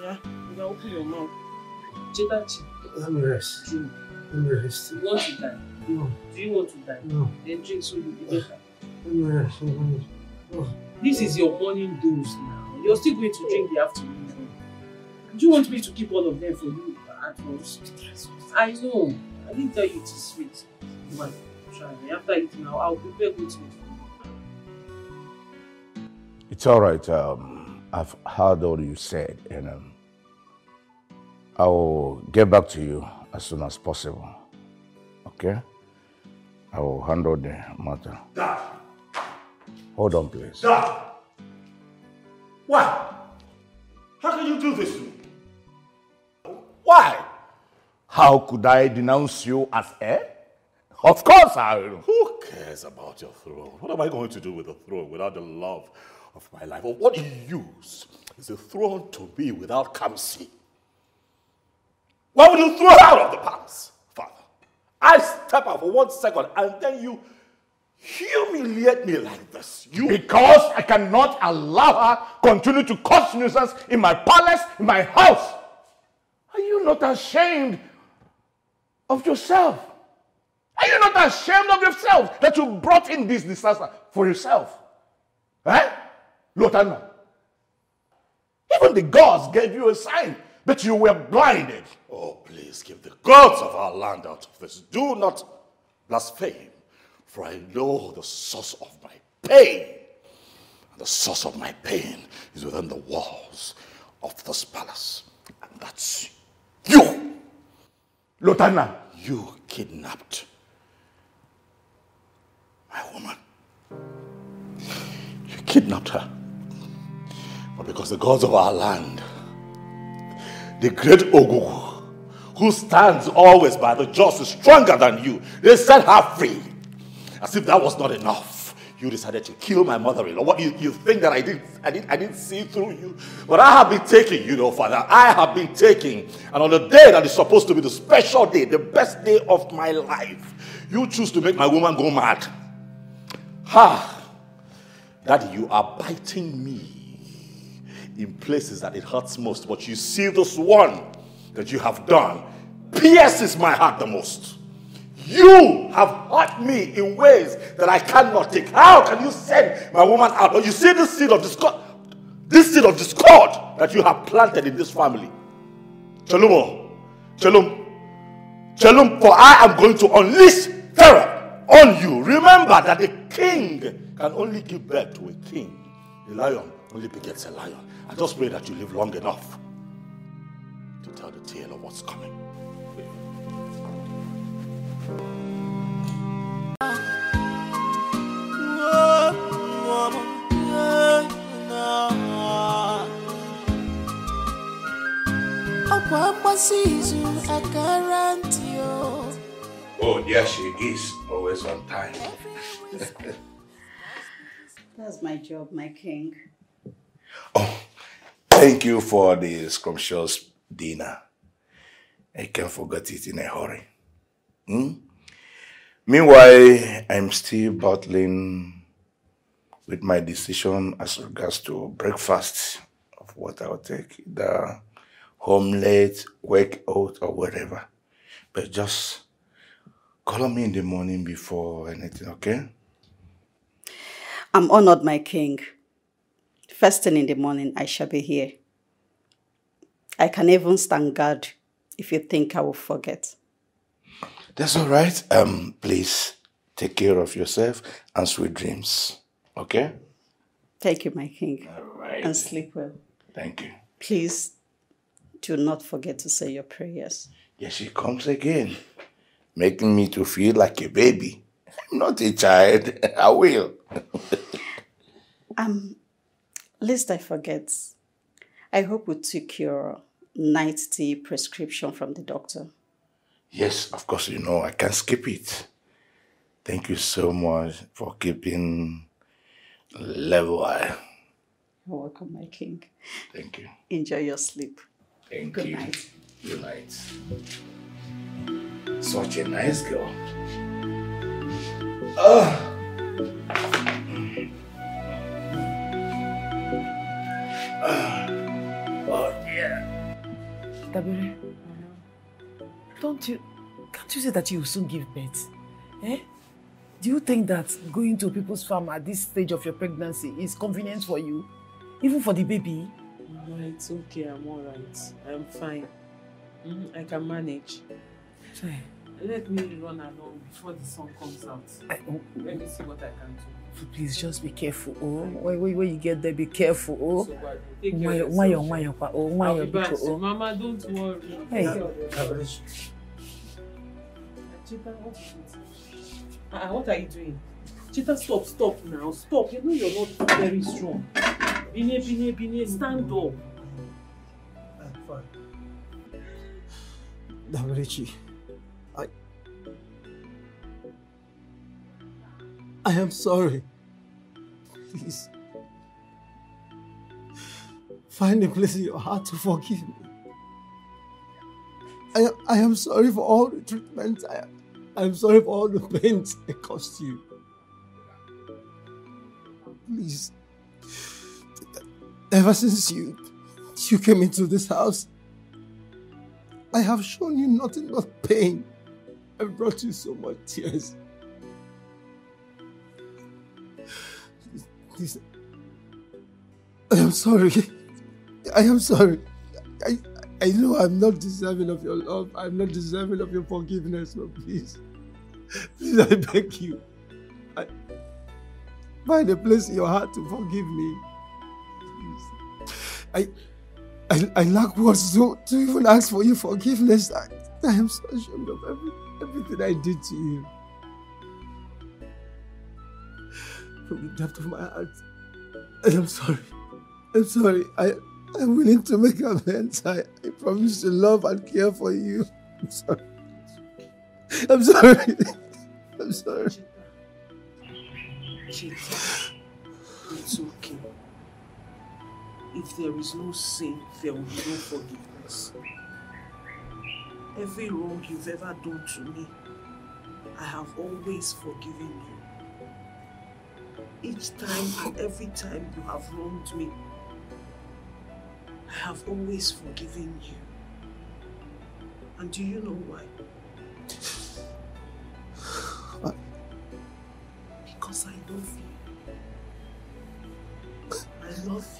A: Yeah, you can open your mouth. Cheta,
B: let me rest.
A: Drink.
B: Let me rest.
A: You want to die?
B: No.
A: Do you want to die?
B: No.
A: Then drink so you'll be better.
B: Let me rest. No.
A: This is your morning dose now. You're still going to drink the afternoon. Do you want me to keep all of them for you at once? I know. I didn't tell you it is sweet. Come on, try me. After eating now, I'll prepare good meat for you.
H: It's all right. I've heard all you said, and I will get back to you as soon as possible. Okay? I will handle the matter.
L: Dad!
H: Hold on, please.
L: Dad! Why? How can you do this to me?
H: Why? How could I denounce you as heir? Of course I will.
L: Who cares about your throne? What am I going to do with the throne without the love of my life? Or what use is the throne to me without Kamsi? Why would you throw her out of the palace, Father? I step out for 1 second and then you humiliate me like this.
H: Because I cannot allow her continue to cause nuisance in my palace, in my house. Are you not ashamed of yourself? Are you not ashamed of yourself that you brought in this disaster for yourself? Eh? Lotana. Even the gods gave you a sign, but you were blinded.
L: Oh, please keep the gods of our land out of this. Do not blaspheme, for I know the source of my pain. And the source of my pain is within the walls of this palace. And that's you.
H: Lotana.
L: You kidnapped my woman. You kidnapped her. But because the gods of our land, the great Ogugu, who stands always by the just, is stronger than you, they set her free. As if that was not enough, you decided to kill my mother-in-law. What you think that I didn't see through you? But I have been taking, you know, Father, I have been taking. And on the day that is supposed to be the special day, the best day of my life, you choose to make my woman go mad. Ha! Daddy, you are biting me in places that it hurts most. But you see this one that you have done pierces my heart the most. You have hurt me in ways that I cannot take. How can you send my woman out? But you see this seed of discord that you have planted in this family. Chelum, for I am going to unleash terror on you. Remember that the king can only give birth to a king. The lion only begets a lion. I just pray that you live long enough to tell the tale of what's coming.
H: Oh, there she is, always on time.
M: That's my job, my king.
H: Thank you for the scrumptious dinner. I can't forget it in a hurry. Meanwhile, I'm still battling with my decision as regards to breakfast of what I'll take, the omelette, wake out, or whatever. But just call me in the morning before anything, okay?
M: I'm honored, my king. First thing in the morning, I shall be here. I can even stand guard if you think I will forget.
H: That's all right. Please take care of yourself and sweet dreams, okay?
M: Thank you, my king.
H: All right.
M: And sleep well.
H: Thank you.
M: Please do not forget to say your prayers.
H: Here she comes again, making me to feel like a baby. I'm not a child. I will.
M: Lest I forget, I hope you took your night tea prescription from the doctor.
H: Yes, of course, you know, I can't skip it. Thank you so much for keeping level.
M: You're welcome, my king.
H: Thank you.
M: Enjoy your sleep.
H: Thank
M: Good
H: you.
M: night.
H: Good night. Such a nice girl.
D: Oh, yeah. Dabere, don't you Can't you say that you will soon give birth? Eh? Do you think that going to people's farm at this stage of your pregnancy is convenient for you? Even for the baby?
A: No, it's okay. I'm all right. I'm fine. I can manage.
D: Sorry.
A: Let me run along before the sun comes out. Let me see what I can do.
D: Please just be careful. Oh, when you get there, be careful. Oh,
A: I'll
D: why
A: be back. So, Mama, don't worry.
D: Hey.
A: Chita, what is it? What are you doing? Chita, stop now. Stop. You know you're not very strong. Bine, stand up.
Q: I'm fine. Dabirichi, I am sorry. Please. Find a place in your heart to forgive me. I am sorry for all the treatments. I am sorry for all the pains I caused you. Please. Ever since you came into this house, I have shown you nothing but pain. I brought you so much tears. Please. I am sorry. I am sorry. I know I'm not deserving of your love. I'm not deserving of your forgiveness, but please. Please, I beg you. Find a place in your heart to forgive me. Please. I lack words to even ask for your forgiveness. I am so ashamed of everything I did to you. From the depth of my heart, I am sorry. I'm sorry. I'm willing to make amends. I promise to love and care for you. I'm sorry. I'm sorry. I'm sorry.
A: Chita, it's okay. If there is no sin, there will be no forgiveness. Every wrong you've ever done to me, I have always forgiven you. Each time and every time you have wronged me, I have always forgiven you. And do you know why?
Q: What?
A: Because I love you. I love you.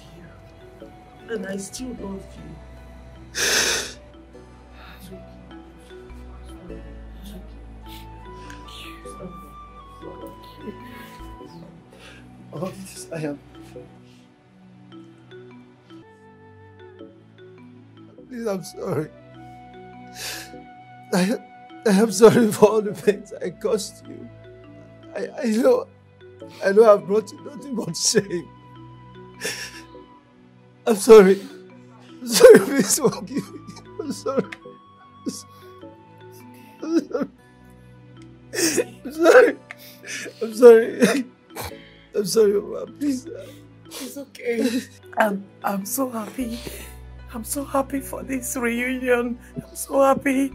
A: And I still love you.
Q: Oh, yes, I am. Please, I'm sorry. I am sorry for all the pains I caused you. I know I've brought you nothing but shame. I'm sorry. I'm sorry, please forgive me. I'm sorry. I'm sorry. I'm sorry. I'm sorry. I'm sorry, Mama. Please.
D: It's okay. I'm so happy. I'm so happy for this reunion. I'm so happy.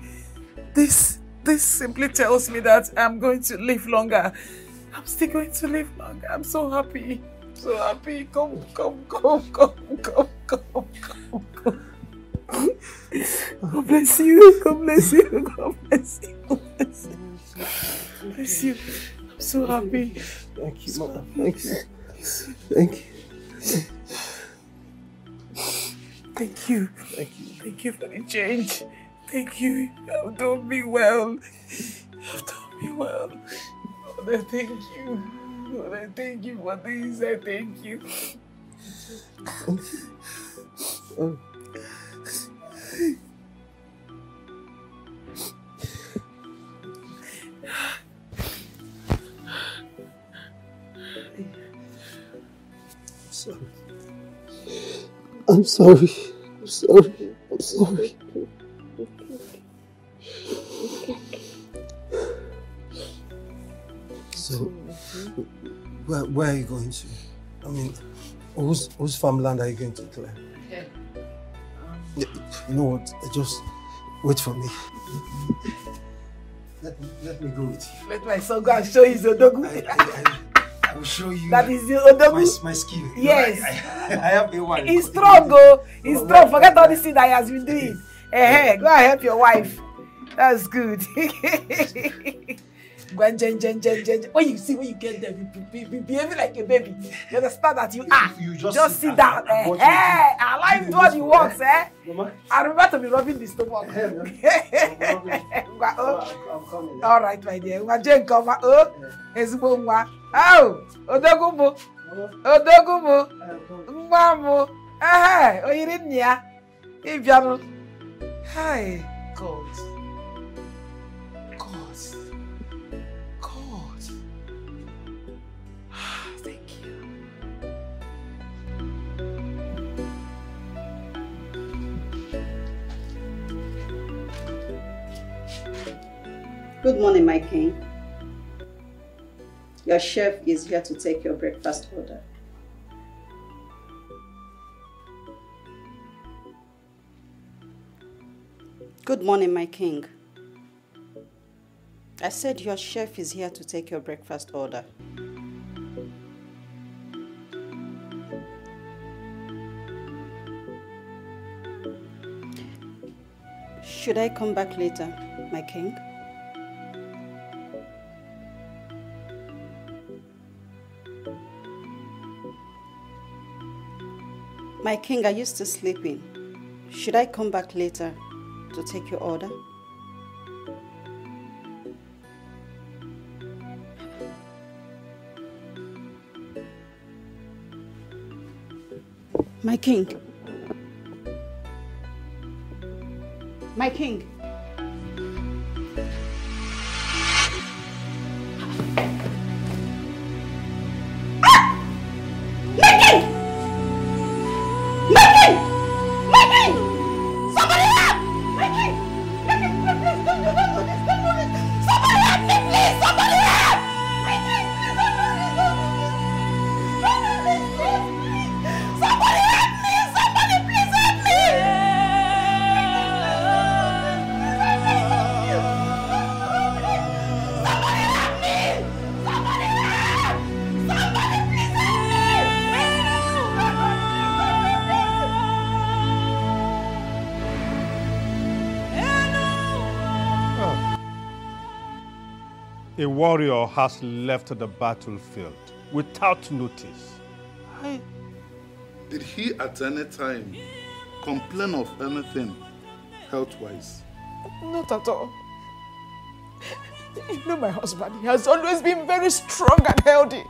D: This simply tells me that I'm going to live longer. I'm still going to live longer. I'm so happy. So happy. Come. God bless you. God bless you. God bless you. God bless you. Bless you. I'm so happy.
Q: Thank you, Mama. Thank you. Thank you.
D: Thank you.
Q: Thank you.
D: Thank you for the change. Thank you. You've done me well. You've done me well. Lord, I thank you. Lord, I thank you for this. I thank you.
Q: I'm sorry. I'm sorry. I'm sorry. So, where are you going to? I mean, whose farmland are you going to clear? You know what? Just wait for me. Let me go with you.
D: Let my son go and show his odogu.
Q: I will show you.
D: That is the odogu.
Q: My skill.
D: Yes.
Q: I have a one.
D: He's strong, oh. He's strong. Forget all this thing that he has been doing. Hey, go and help your wife. That's good. When you see when you get there, be behaving like a baby. You understand that you are.
Q: You
D: just sit down. I like what you want, eh?
Q: Mama?
D: I remember to be rubbing the stomach.
Q: I'm coming.
D: All right, my dear. Oh, Odogumo. Odogumo. Mamo. Hey, oh, you didn't ya? If you hi, God. Thank you.
M: Good morning, my king. Your chef is here to take your breakfast order. Good morning, my king. I said your chef is here to take your breakfast order. Should I come back later, my king? My king, are you still sleeping? Should I come back later to take your order? My king. My king.
G: A warrior has left the battlefield without notice.
J: Did he at any time complain of anything health-wise?
D: Not at all. You know my husband, he has always been very strong and healthy.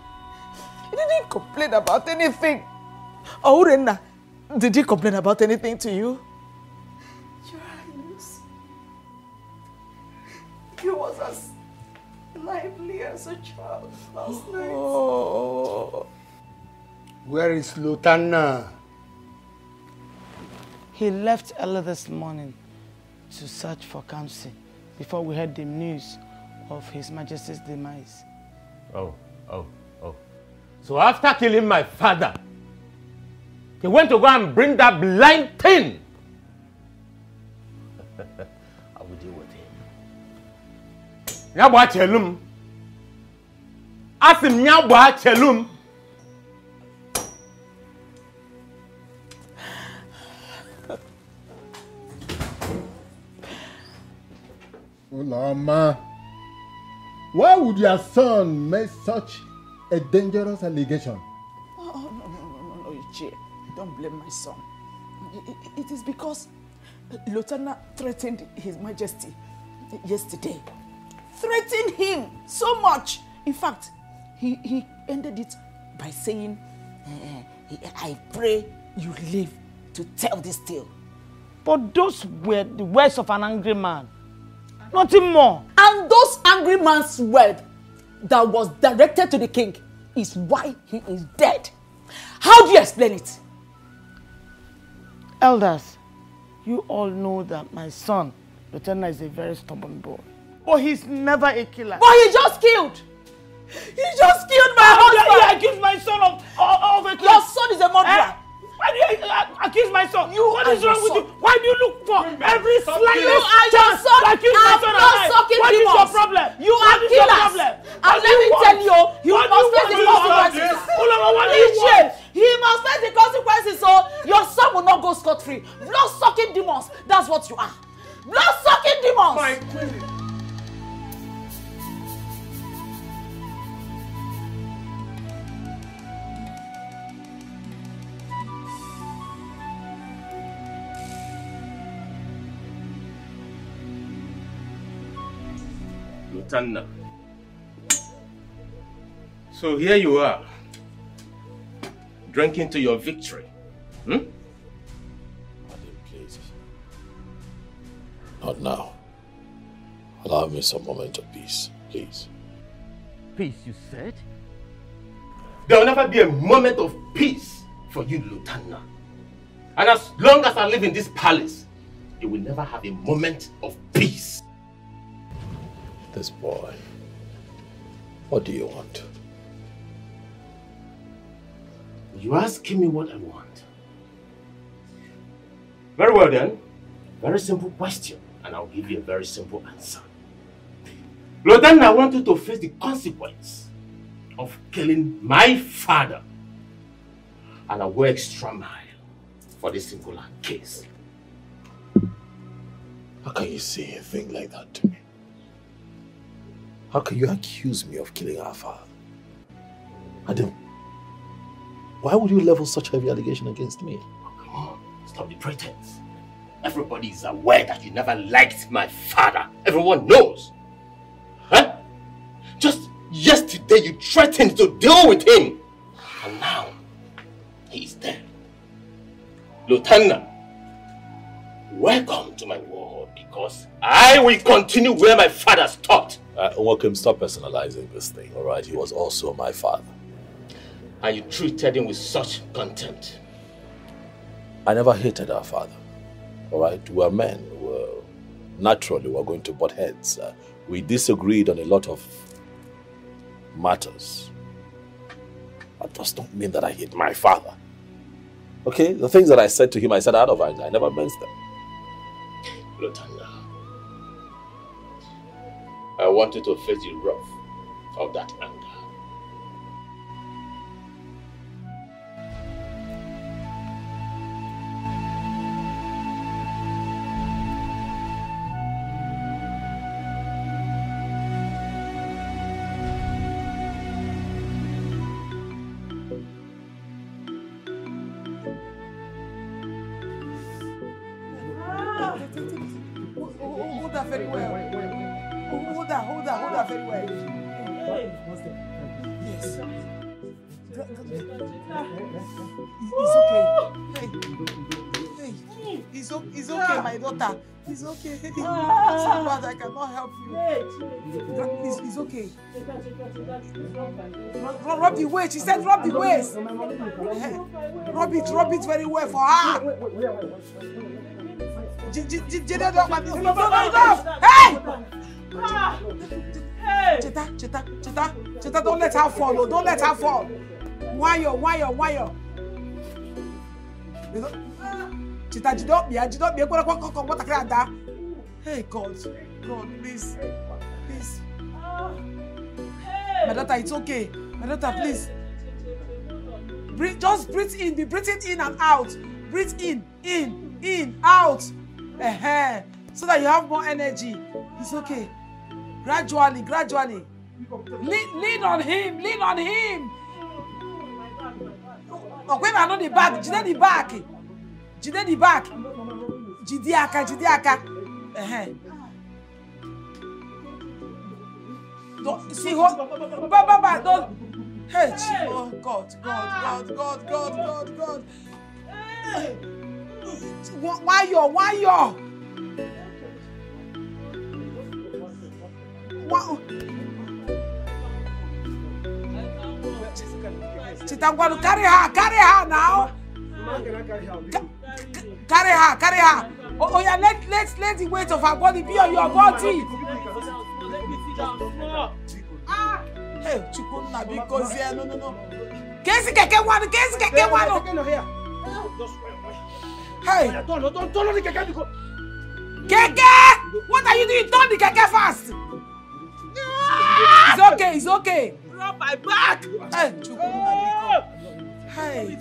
D: He didn't complain about anything. Oh, Rena, did he complain about anything to you?
E: Your Highness, he was as lively as a child last night.
I: Oh. Where is Lieutenant?
T: He left early this morning to search for Kamsi before we heard the news of His Majesty's demise.
C: Oh. So after killing my father, he went to go and bring that blind thing. I will deal with him. Nyabwa chelum. Asim nyabwa chelum.
I: Ulama, why would your son make such a dangerous allegation?
D: Oh, no, Ichie. Don't blame my son. It is because Lieutenant threatened His Majesty yesterday. Threatened him so much. In fact, he ended it by saying, I pray you live to tell this tale.
T: But those were the words of an angry man. Nothing more.
E: And those angry man's word that was directed to the king is why he is dead. How do you explain it?
T: Elders, you all know that my son, Lieutenant, is a very stubborn boy. But he's never a killer.
E: But he just killed. He just killed my husband.
T: You accuse my son of a killing.
E: Your son is a murderer.
T: Why do you accuse my son? What is wrong with you?
E: Son.
T: Why do you look for every slightest
E: chance to
T: accuse my son of life? What is your problem?
E: You are killers. And let me tell you, you must face the consequences. He must face the consequences, so your son will not go scot-free. Blood-sucking demons, that's what you are. Blood-sucking demons.
C: Lieutenant. So here you are, drinking to your victory.
L: Madam, please. Not now. Allow me some moment of peace, please.
C: Peace, you said? There will never be a moment of peace for you, Lieutenant. And as long as I live in this palace, you will never have a moment of peace.
L: This boy, what do you want?
C: You asking me what I want? Very well then. Very simple question, and I'll give you a very simple answer. Lieutenant, I want you to face the consequence of killing my father. And I'll go extra mile for this singular case.
L: How can you say a thing like that to me? How can you accuse me of killing our father? Adam, why would you level such heavy allegation against me?
C: Oh, come on, stop the pretense. Everybody is aware that you never liked my father. Everyone knows. Huh? Just yesterday you threatened to deal with him. And now, he is dead. Lieutenant, welcome to my world because I will continue where my father stopped.
L: Welcome, stop personalizing this thing, alright? He was also my father.
C: And you treated him with such contempt.
L: I never hated our father, alright? We're men. Naturally, we're going to butt heads. We disagreed on a lot of matters. That does not mean that I hate my father. Okay? The things that I said to him, I said out of anger. I never meant them.
C: Lieutenant, I want you to face the wrath of that anger.
D: Hold that very well. Hold that very well. Yes. It's okay. It's okay, my daughter. It's okay. So bad I cannot help you. It's okay. Rub the waist. She said rub the waist. Rub it very well for her. Hey! Cheta, don't let her fall. Don't let her fall. Why you? Cheta, hey, God, please. My daughter, it's okay. My daughter, please. Just breathe in. Be breathing in and out. Breathe in, out. So that you have more energy. It's okay. Gradually. Lean on him. When I know the back, Jide the back. Jidiaka. Don't see what? Baba, don't. Hey, oh God. Why you? Chita, I'm going to carry her now. Carry her. Oh yeah, let the weight of her body be on your body. Hey, Chukuna, because no. Kesi keke one. Hey, don't the keke. Keke, what are you doing? Turn the keke fast. It's okay. Rub my back. Hey, Chukuna, hey.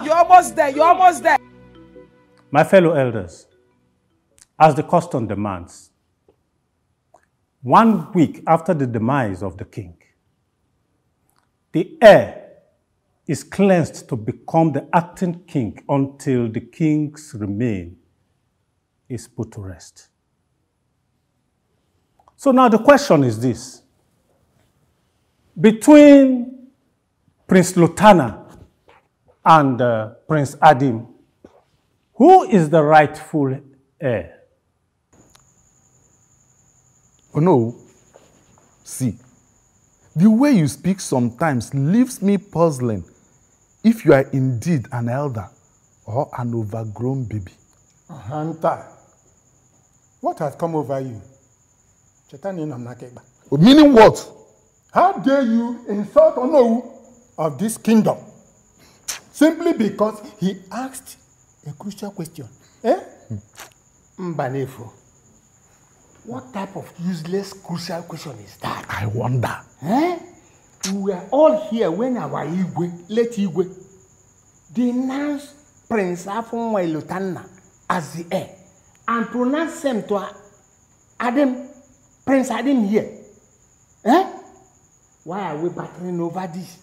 D: You're almost there.
G: My fellow elders, as the custom demands, 1 week after the demise of the king, the heir is cleansed to become the acting king until the king's remain is put to rest. So now the question is this. Between Prince Lutana and Prince Adim, who is the rightful heir?
J: Oh no. See, the way you speak sometimes leaves me puzzling if you are indeed an elder or an overgrown baby.
I: Hunter, what has come over you?
J: Meaning what?
I: How dare you insult Onowu of this kingdom simply because he asked a crucial question? Mbanefo, what type of useless crucial question is that?
J: I wonder.
I: We were all here when our Igwe, late Igwe, denounced Prince Afonwa Lutana as the heir and pronounced him to Adam, Prince Adam here. Why are we battling over this?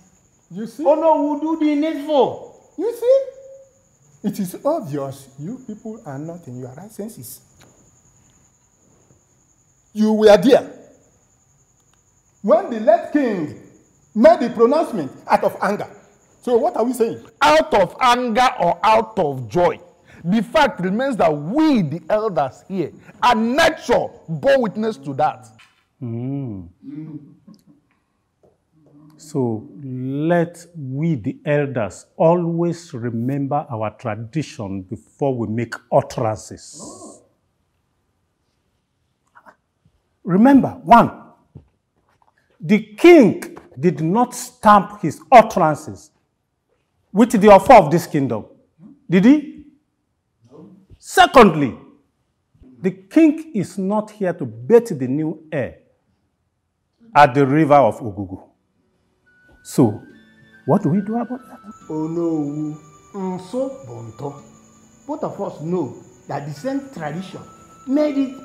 I: You see? Oh no, who do the needful? You see? It is obvious you people are not in your right senses. You were there when the late king made the pronouncement out of anger. So what are we saying?
J: Out of anger or out of joy? The fact remains that we, the elders here, and nature bore witness to that.
G: So let we, the elders, always remember our tradition before we make utterances. Remember, one, the king did not stamp his utterances with the offer of this kingdom. Did he? No. Secondly, the king is not here to bet the new heir at the river of Ogugu. So, what do we do about that?
I: Oh no, so Bonto. Both of us know that the same tradition made it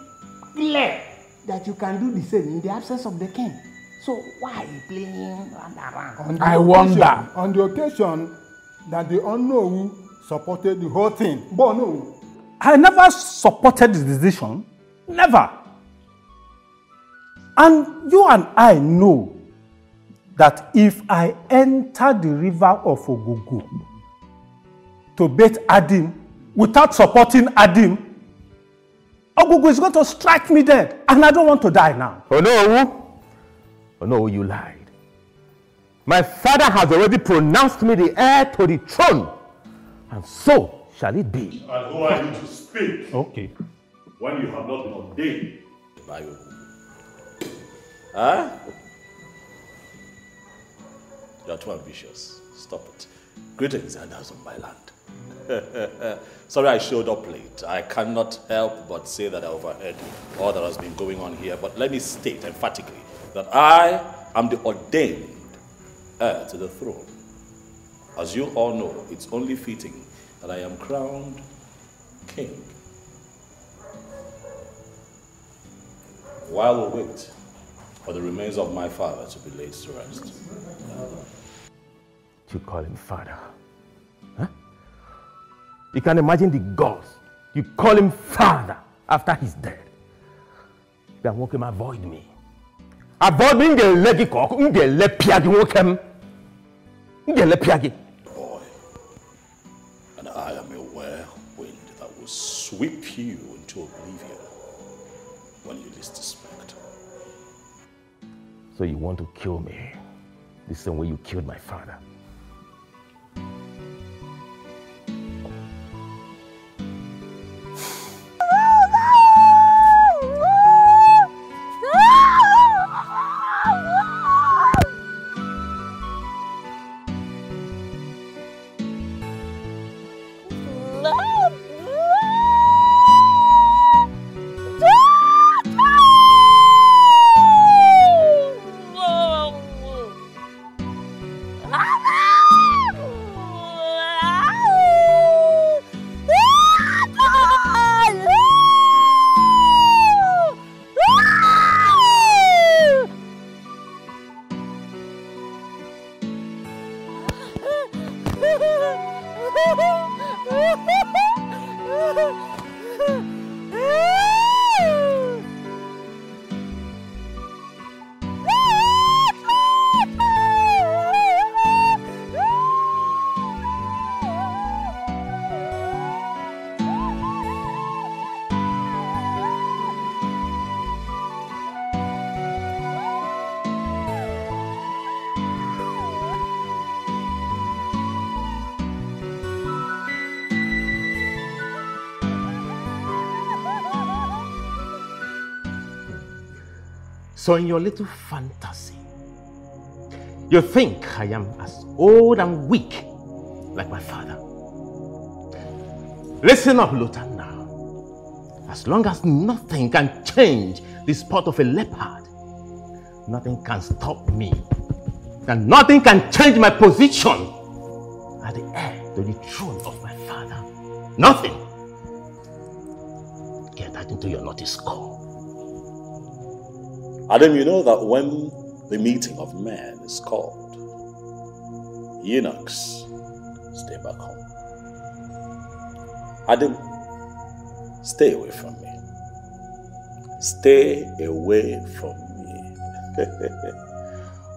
I: clear that you can do the same in the absence of the king. So why are you playing around?
J: I wonder.
I: On the occasion that the unknown supported the whole thing. But no.
G: I never supported the decision. Never. And you and I know that if I enter the river of Ogugu to bait Adim without supporting Adim, Ogugu is going to strike me dead, and I don't want to die now.
C: Oh no, you lied. My father has already pronounced me the heir to the throne, and so shall it be.
O: And who are you to speak?
G: Okay.
O: When you have not been ordained by Ogugu.
L: Huh? You are too ambitious. Stop it. Greetings, elders of my land. Sorry I showed up late. I cannot help but say that I overheard all that has been going on here. But let me state emphatically that I am the ordained heir to the throne. As you all know, it's only fitting that I am crowned king. While we wait for the remains of my father to be laid to rest.
C: You call him father? Huh? You can imagine the gods. You call him father after he's dead. You won't avoid me. Avoid me,
L: Boy, and I am a whirlwind that will sweep you into oblivion when you least expect.
C: So you want to kill me the same way you killed my father?
U: Ah!
C: So in your little fantasy, you think I am as old and weak like my father. Listen up, Lothar, now. As long as nothing can change the spot of a leopard, nothing can stop me. And nothing can change my position as the heir to the throne of my father. Nothing. Get that into your notice score.
L: Adam, you know that when the meeting of men is called, eunuchs stay back home. Adam, stay away from me. Stay away from me.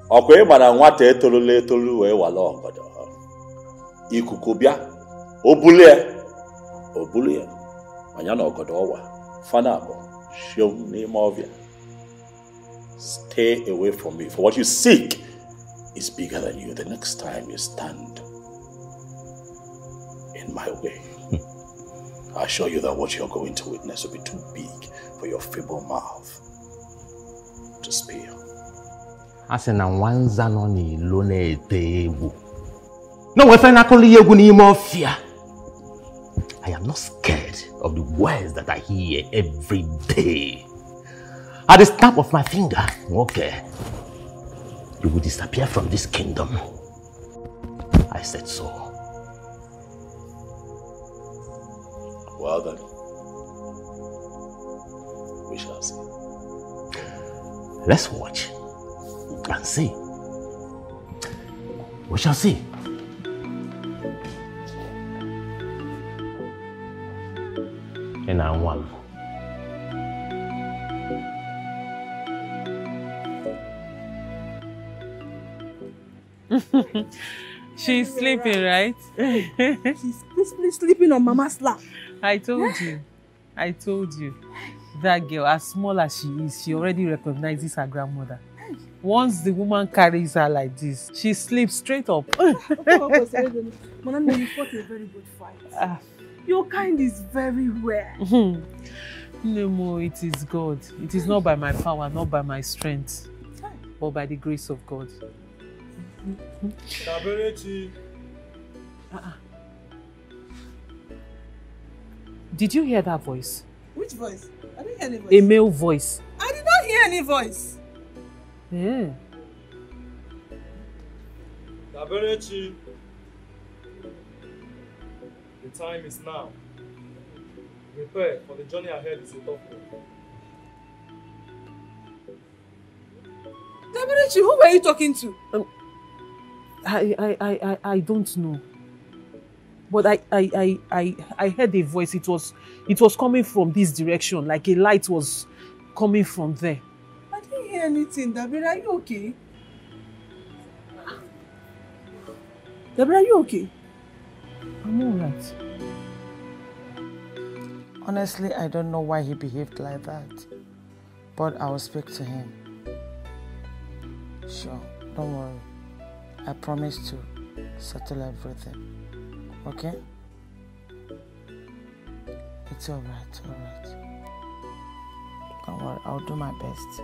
L: Okay, mana nwata etolule etolu we wala ogodo. Ikuku bia, obulie. Manya na ogodo owa. Fana abo, shom ni movia. Stay away from me, for what you seek is bigger than you the next time you stand in my way. I assure you that what you're going to witness will be too big for your feeble mouth to spew.
C: Asena wanza no ni lone etewu. No wefe na koli yegu ni mafia. I am not scared of the words that I hear every day. At the snap of my finger, okay, you will disappear from this kingdom. I said so.
L: Well then, we shall see.
C: Let's watch and see. We shall see. And I want.
A: She's sleeping, right?
E: She's peacefully sleeping on Mama's lap.
A: I told you. That girl, as small as she is, she already recognizes her grandmother. Once the woman carries her like this, she sleeps straight up.
E: Mama, you fought a very good fight. Your kind is very rare.
A: No, it is God. It is not by my power, not by my strength, but by the grace of God. Did you hear that voice?
E: Which voice? I didn't hear any voice.
A: A male voice.
E: I did not hear any voice.
A: Yeah.
P: Daberechi, the time is now. Prepare, for the journey ahead is a tough one.
E: Daberechi, who were you talking to?
A: I don't know. But I heard a voice. It was coming from this direction, like a light was coming from there.
E: I didn't hear anything. Dabere, are you okay? Dabere, are you okay?
A: I'm all right.
T: Honestly, I don't know why he behaved like that. But I will speak to him. Sure, don't worry. I promise to settle everything. Okay? It's alright, alright. Don't worry, I'll do my best.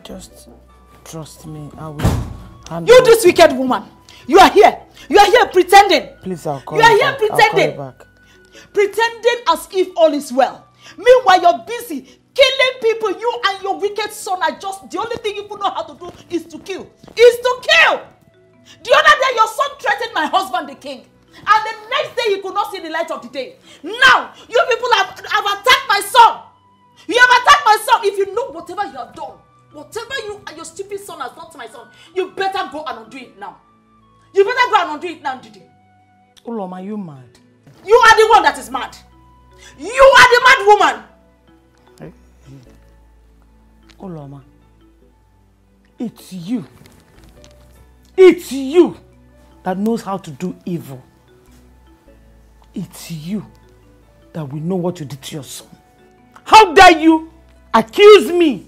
T: Just trust me, I will handle.
E: You, this wicked woman! You are here! You are here pretending!
T: Please, I'll call
E: you. You are
T: you
E: here
T: back.
E: pretending!
T: I'll call you back.
E: Pretending as if all is well. Meanwhile, you're busy killing people. You and your wicked son are just, the only thing you know how to do is to kill. Is to kill! The other day, your son threatened my husband, the king. And the next day, he could not see the light of the day. Now, you people have attacked my son. You have attacked my son. If you know whatever you have done, whatever you and your stupid son has done to my son, you better go and undo it now. You better go and undo it now, Didi.
T: Uloma, are you mad?
E: You are the one that is mad. You are the mad woman.
T: Uloma, it's you. It's you that knows how to do evil. It's you that will know what you did to your son. How dare you accuse me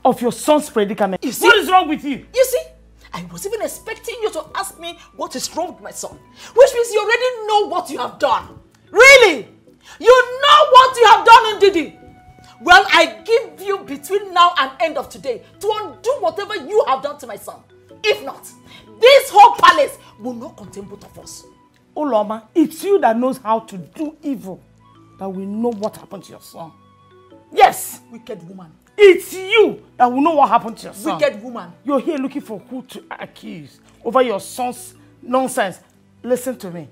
T: of your son's predicament?
E: You see?
T: What is wrong with you?
E: You see? I was even expecting you to ask me what is wrong with my son. Which means you already know what you have done. Really? You know what you have done, Ndidi.
N: Well, I give you between now and end of today to undo whatever you have done to my son. If not, this whole palace will not contain both of us.
T: Uloma, it's you that knows how to do evil that will know what happened to your son. Yes.
N: Wicked woman.
T: It's you that will know what happened to your son.
N: Wicked woman.
T: You're here looking for who to accuse over your son's nonsense. Listen to me.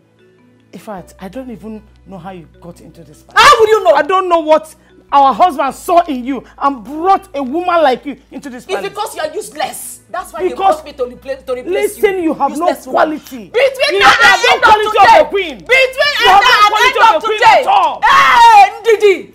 T: In fact, I don't even know how you got into this palace.
N: How would you know?
T: I don't know what our husband saw in you and brought a woman like you into this palace.
N: It's because you are useless. That's why they brought me to replace
T: listen, you have
N: useless
T: no quality.
N: Between now and end of today. Between now and end of today. Hey, Ndidi.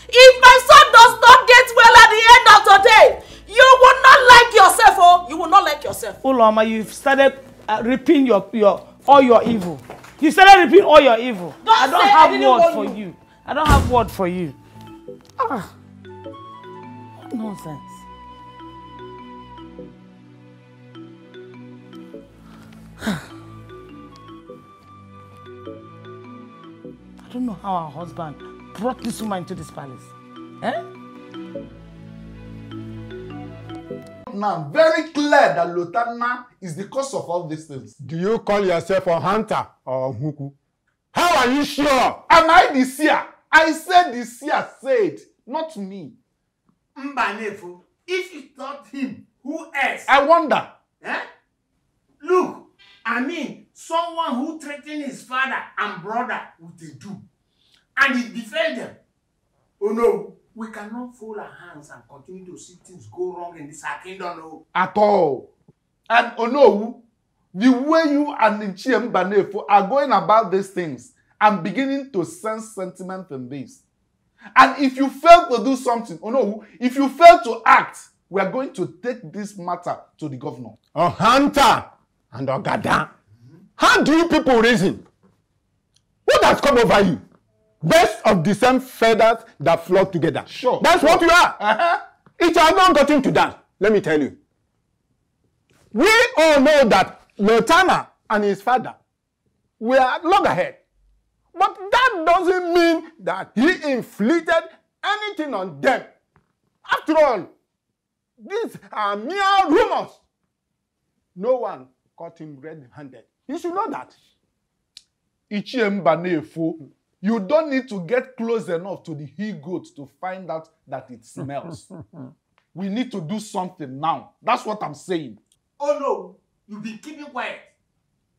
N: If my son does not get well at the end of today, you will not like yourself, oh. You will not like yourself.
T: Uloma, you've started reaping all your evil. You started reaping all your evil. I don't have word for you. I don't have word for you. Ah, what nonsense. I don't know how our husband brought this woman into this palace. Eh?
J: Now, very clear that Lotana is the cause of all these things.
I: Do you call yourself a hunter or a huku?
J: How are you sure? Am I the seer? I said the seer said, not me.
U: Mbanefu, if it's not him, who else?
J: I wonder.
U: Eh? Look, I mean, someone who threatened his father and brother with a doom, and he defended them. Oh no, we cannot fold our hands and continue to see things go wrong in this our kingdom. No.
J: At all. And oh no, the way you and Nchie Mbanefu are going about these things, I'm beginning to sense sentiment in this. And if you fail to do something, oh no, if you fail to act, we are going to take this matter to the governor.
I: A hunter and a gada. How do you people reason? What has come over you? Best of the same feathers that flock together.
J: Sure.
I: That's what you are. It has not gotten to that. Let me tell you. We all know that Lotana and his father were long ahead. But that doesn't mean that he inflicted anything on them. After all, these are mere rumors. No one caught him red-handed. You should know that.
J: Ichie Mbanefu, you don't need to get close enough to the he-goat to find out that it smells. We need to do something now. That's what I'm saying.
U: Oh no, you've been keeping quiet.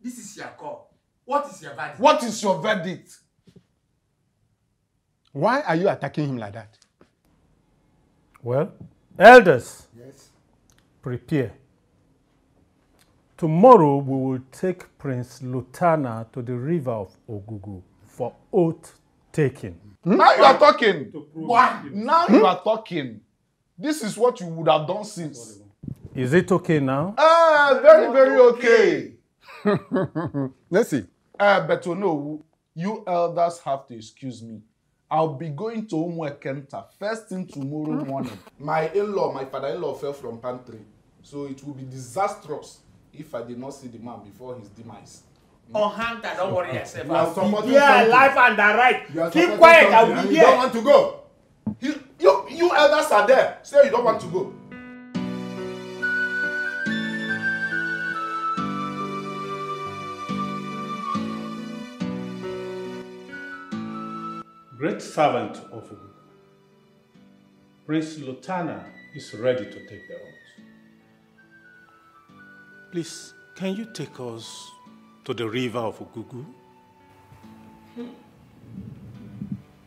U: This is your call. What is your verdict?
J: What is your verdict?
I: Why are you attacking him like that?
G: Well, elders,
U: yes,
G: prepare. Tomorrow we will take Prince Lutana to the river of Ogugu for oath taking.
J: Now you are talking. Why? Now you are talking. This is what you would have done since.
G: Is it okay now?
J: Very, very okay.
I: Let's see.
J: But no, you elders have to excuse me. I'll be going to Umwekenta first thing tomorrow morning. My in-law, my father-in-law fell from pantry. So it will be disastrous if I did not see the man before his demise.
U: Oh, Hunter, don't worry yourself.
J: You are supporting
U: yeah, life and the right. Keep quiet, I will be
J: here. You don't want to go. You elders are there. Say you don't want to go.
G: Great servant of Ogugu, Prince Lutana is ready to take the oath. Please, can you take us to the river of Ogugu?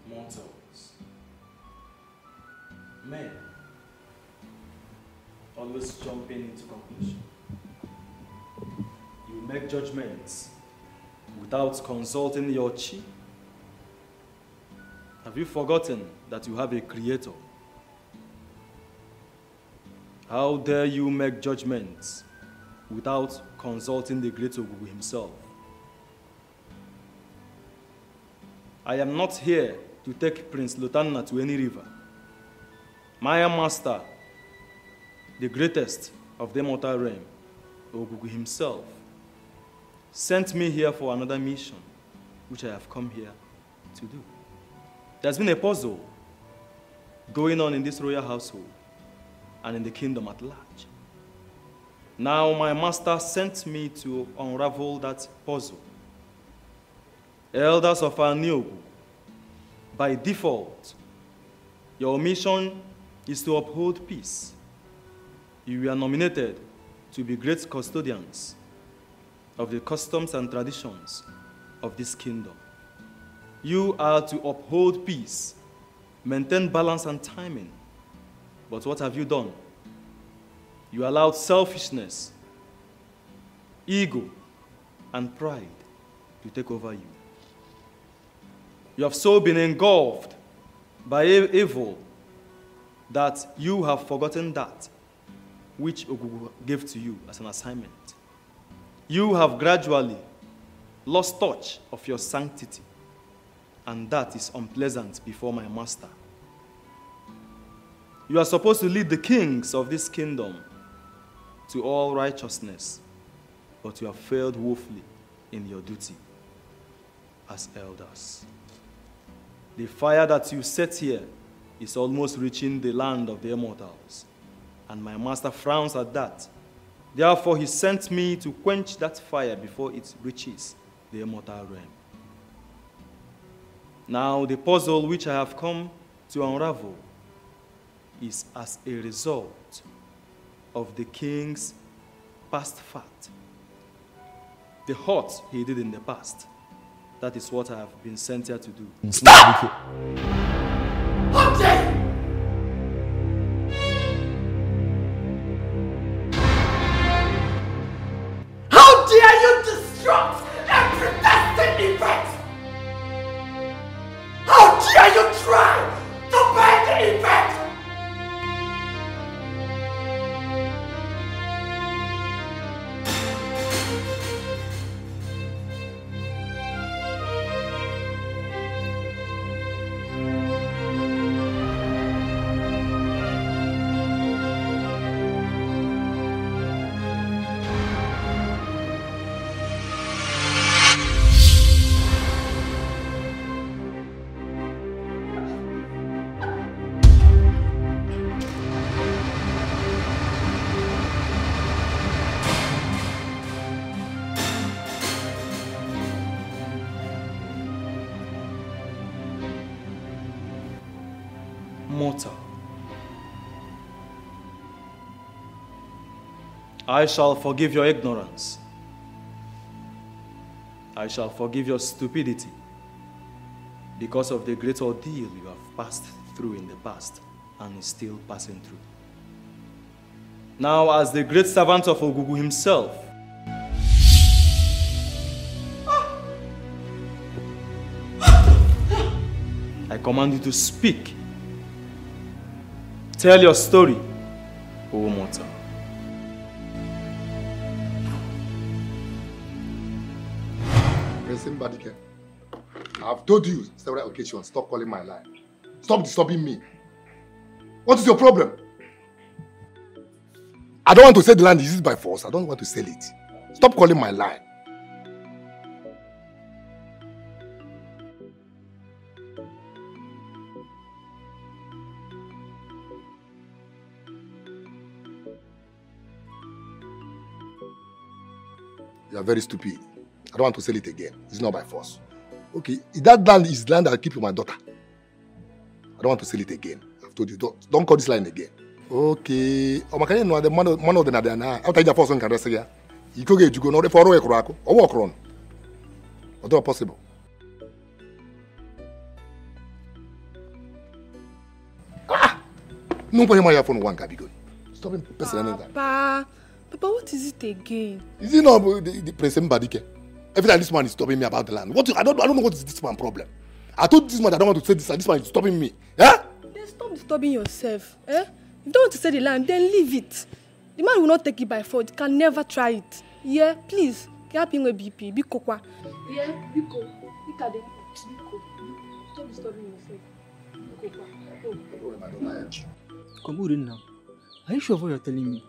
V: Mortals, men, always jumping into conclusion. You make judgments without consulting your chief. Have you forgotten that you have a creator? How dare you make judgments without consulting the great Ogugu himself? I am not here to take Prince Lutana to any river. My master, the greatest of the mortal realm, Ogugu himself, sent me here for another mission, which I have come here to do. There's been a puzzle going on in this royal household and in the kingdom at large. Now my master sent me to unravel that puzzle. Elders of Aniogu, by default, your mission is to uphold peace. You were nominated to be great custodians of the customs and traditions of this kingdom. You are to uphold peace, maintain balance and timing. But what have you done? You allowed selfishness, ego, and pride to take over you. You have so been engulfed by evil that you have forgotten that which Ogugu gave to you as an assignment. You have gradually lost touch of your sanctity, and that is unpleasant before my master. You are supposed to lead the kings of this kingdom to all righteousness, but you have failed woefully in your duty as elders. The fire that you set here is almost reaching the land of the immortals, and my master frowns at that. Therefore, he sent me to quench that fire before it reaches the immortal realm. Now, the puzzle which I have come to unravel is as a result of the king's past fact. The hurt he did in the past. That is what I have been sent here to do.
U: Stop! How dare you! How dare you disrupt every destined event? How dare you try to ban the event?
V: Mortal, I shall forgive your ignorance. I shall forgive your stupidity because of the great ordeal you have passed through in the past and is still passing through. Now, as the great servant of Ogugu himself, I command you to speak. Tell your story, O mortal.
F: President Badike, I've told you several occasions, stop calling my line. Stop disturbing me. What is your problem? I don't want to sell the land. Is it by force? I don't want to sell it. Stop calling my line. You are very stupid. I don't want to sell it again. It's not by force. Okay, if that land is land I'll keep with my daughter. I don't want to sell it again. I've told you, don't call this line again. Okay. Oh, my can you know the man of the Nadana? After the first one can rest here. You could get you go no for a crack or walk on. What are possible? No put my phone one can be good. Stop him personally.
K: Papa, what is it again?
F: Is it not the President Badike? Every time this man is stopping me about the land. I don't know what is this man's problem. I told this man I don't want to say this, and this man is stopping me. Eh?
K: Then stop disturbing yourself. Eh? If you don't want to sell the land, then leave it. The man will not take it by force. He can never try it. Yeah, please. Help him with BP. Biko kwa. Yeah, Biko. Look at them. Biko. Stop disturbing yourself. Biko kwa.
W: Come on now. Are you sure of what you're telling me?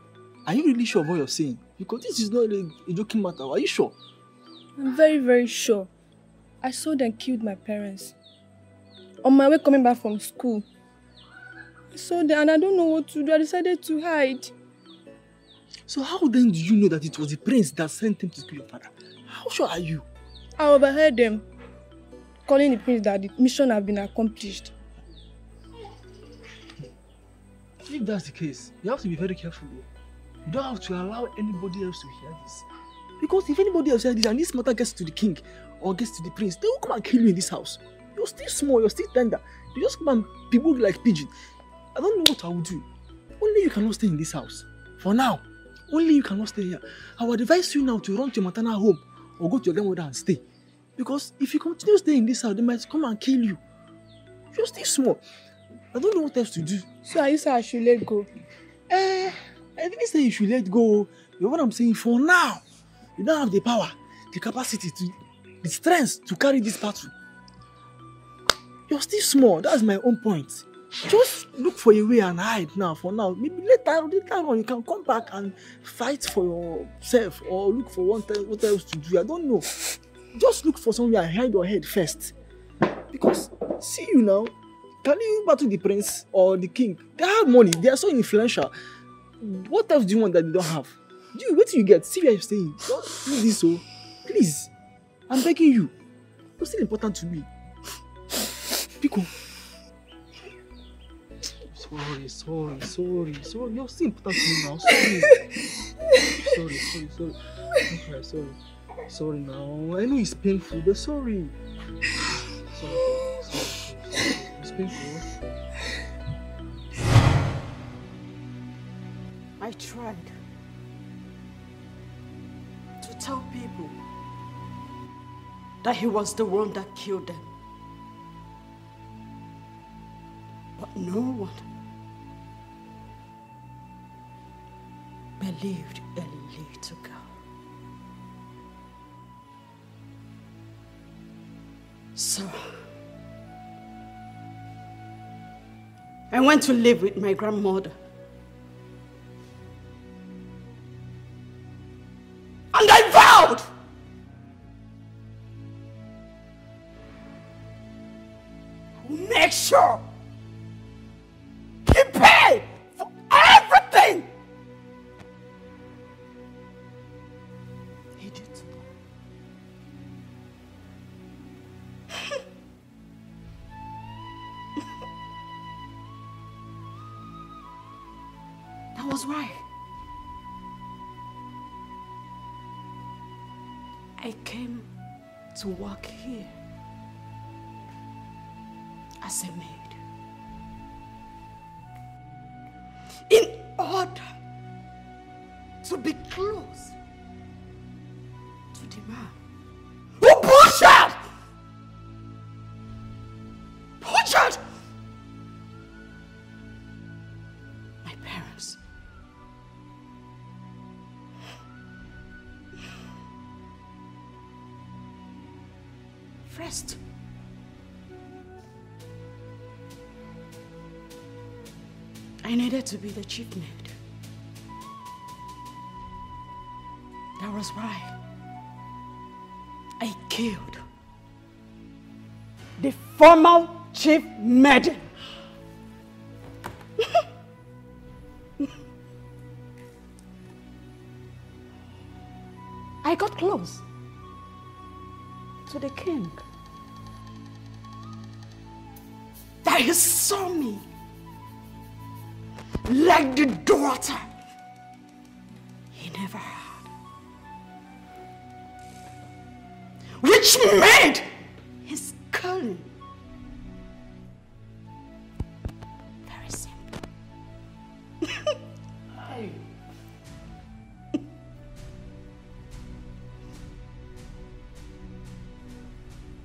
W: Are you really sure of what you're saying? Because this is not a joking matter. Are you sure?
K: I'm very, very sure. I saw them killed my parents. On my way coming back from school. I saw them and I don't know what to do. I decided to hide.
W: So how then do you know that it was the prince that sent him to kill your father? How sure are you?
K: I overheard them calling the prince that the mission had been accomplished.
W: If that's the case, you have to be very careful. You don't have to allow anybody else to hear this. Because if anybody else hears this and this matter gets to the king or gets to the prince, they will come and kill you in this house. You're still small, you're still tender. They just come and people like pigeon. I don't know what I will do. Only you cannot stay in this house. For now, only you cannot stay here. I would advise you now to run to your maternal home or go to your grandmother and stay. Because if you continue staying in this house, they might come and kill you. You're still small. I don't know what else to do.
K: So are you saying I should let go?
W: I didn't say you should let go. You know what I'm saying? For now, you don't have the power, the capacity, the strength to carry this battle. You're still small. That's my own point. Just look for a way and hide now. For now, maybe later on you can come back and fight for yourself or look for what else to do. I don't know. Just look for somewhere and hide your head first. Because see you now. Can you battle the prince or the king? They have money. They are so influential. What else do you want that they don't have? Wait till you get. See where you're staying. Don't do this, so please. I'm begging you. You're still important to me. Pico. Sorry. You're still important to me now. Sorry. Don't cry. Sorry now. I know it's painful, but sorry. It's painful.
M: I tried to tell people that he was the one that killed them. But no one believed a little girl. So I went to live with my grandmother. And I vowed to make sure he paid for everything he did to them. That was why I came to work here as a maid in order to be close to the man who butchered my parents. First, I needed to be the chief maid. That was why I killed the former chief maid. I got close to the king. That he saw me like the daughter he never had, which made his calling very simple.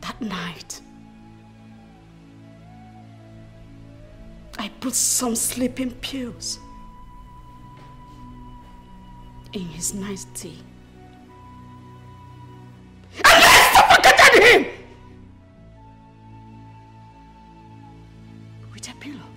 M: That night, I put some sleeping pills in his nice tea. And I suffocated him with a pillow.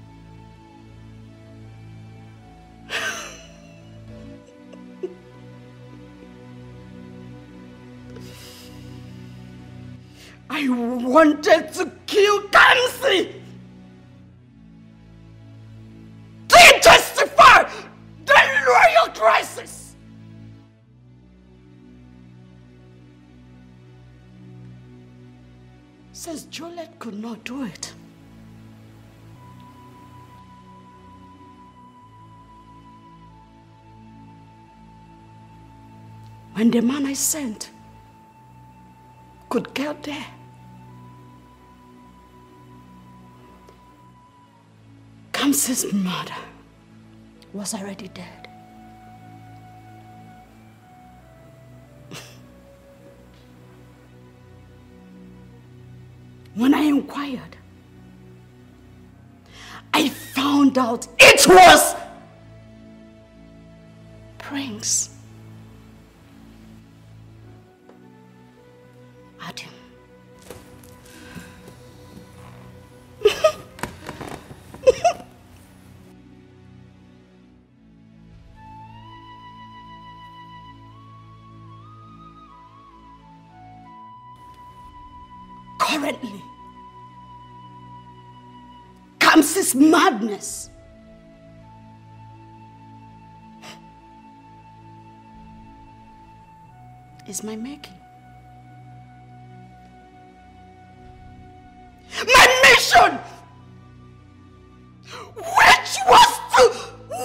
N: I wanted to kill Kamsi to justify the royal crisis. Since Juliet could not do it, when the man I sent could get there, Kamsi's mother was already dead. When I inquired, I found out it was Prince Adam. Currently, Kamsi's madness is my making. My mission, which was to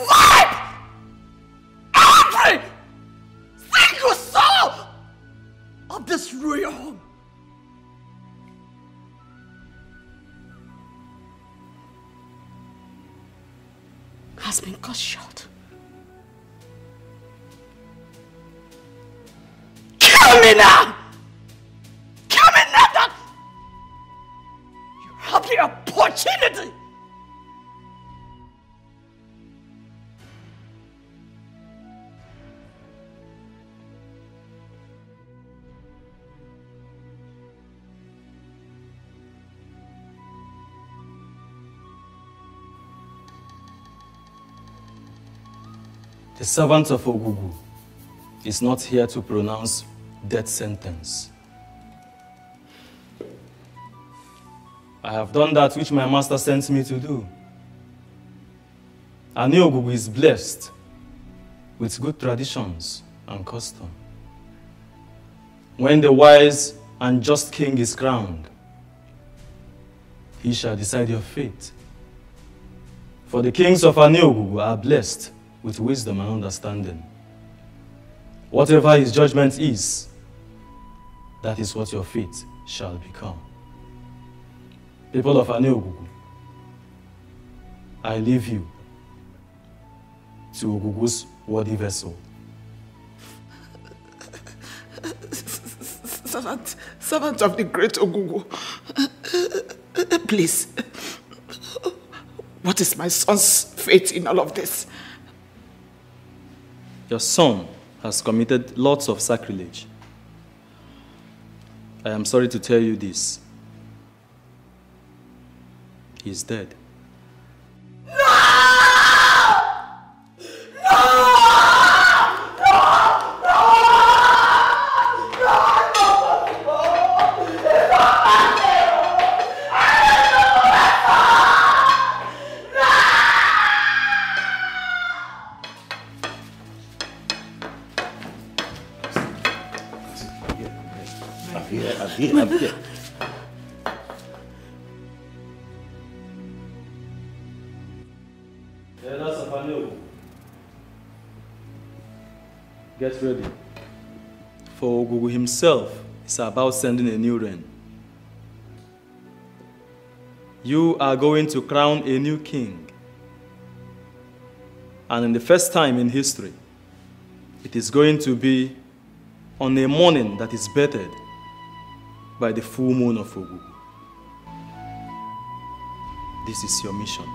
N: wipe every single soul of this royal home, has been cut short. Kill me now! Kill me now that you have the opportunity.
V: The servant of Ogugu is not here to pronounce death sentence. I have done that which my master sent me to do. Ani Ogugu is blessed with good traditions and custom. When the wise and just king is crowned, he shall decide your fate. For the kings of Ani Ogugu are blessed with wisdom and understanding. Whatever his judgment is, that is what your fate shall become. People of Ani Ogugu, I leave you to Ogugu's worthy vessel.
N: Servant of the great Ogugu, please, what is my son's fate in all of this?
V: Your son has committed lots of sacrilege. I am sorry to tell you this. He is dead.
H: I'm here.
V: Get ready. For Ogugu himself is about sending a new reign. You are going to crown a new king. And in the first time in history, it is going to be on a morning that is bettered by the full moon of Ogugu. This is your mission.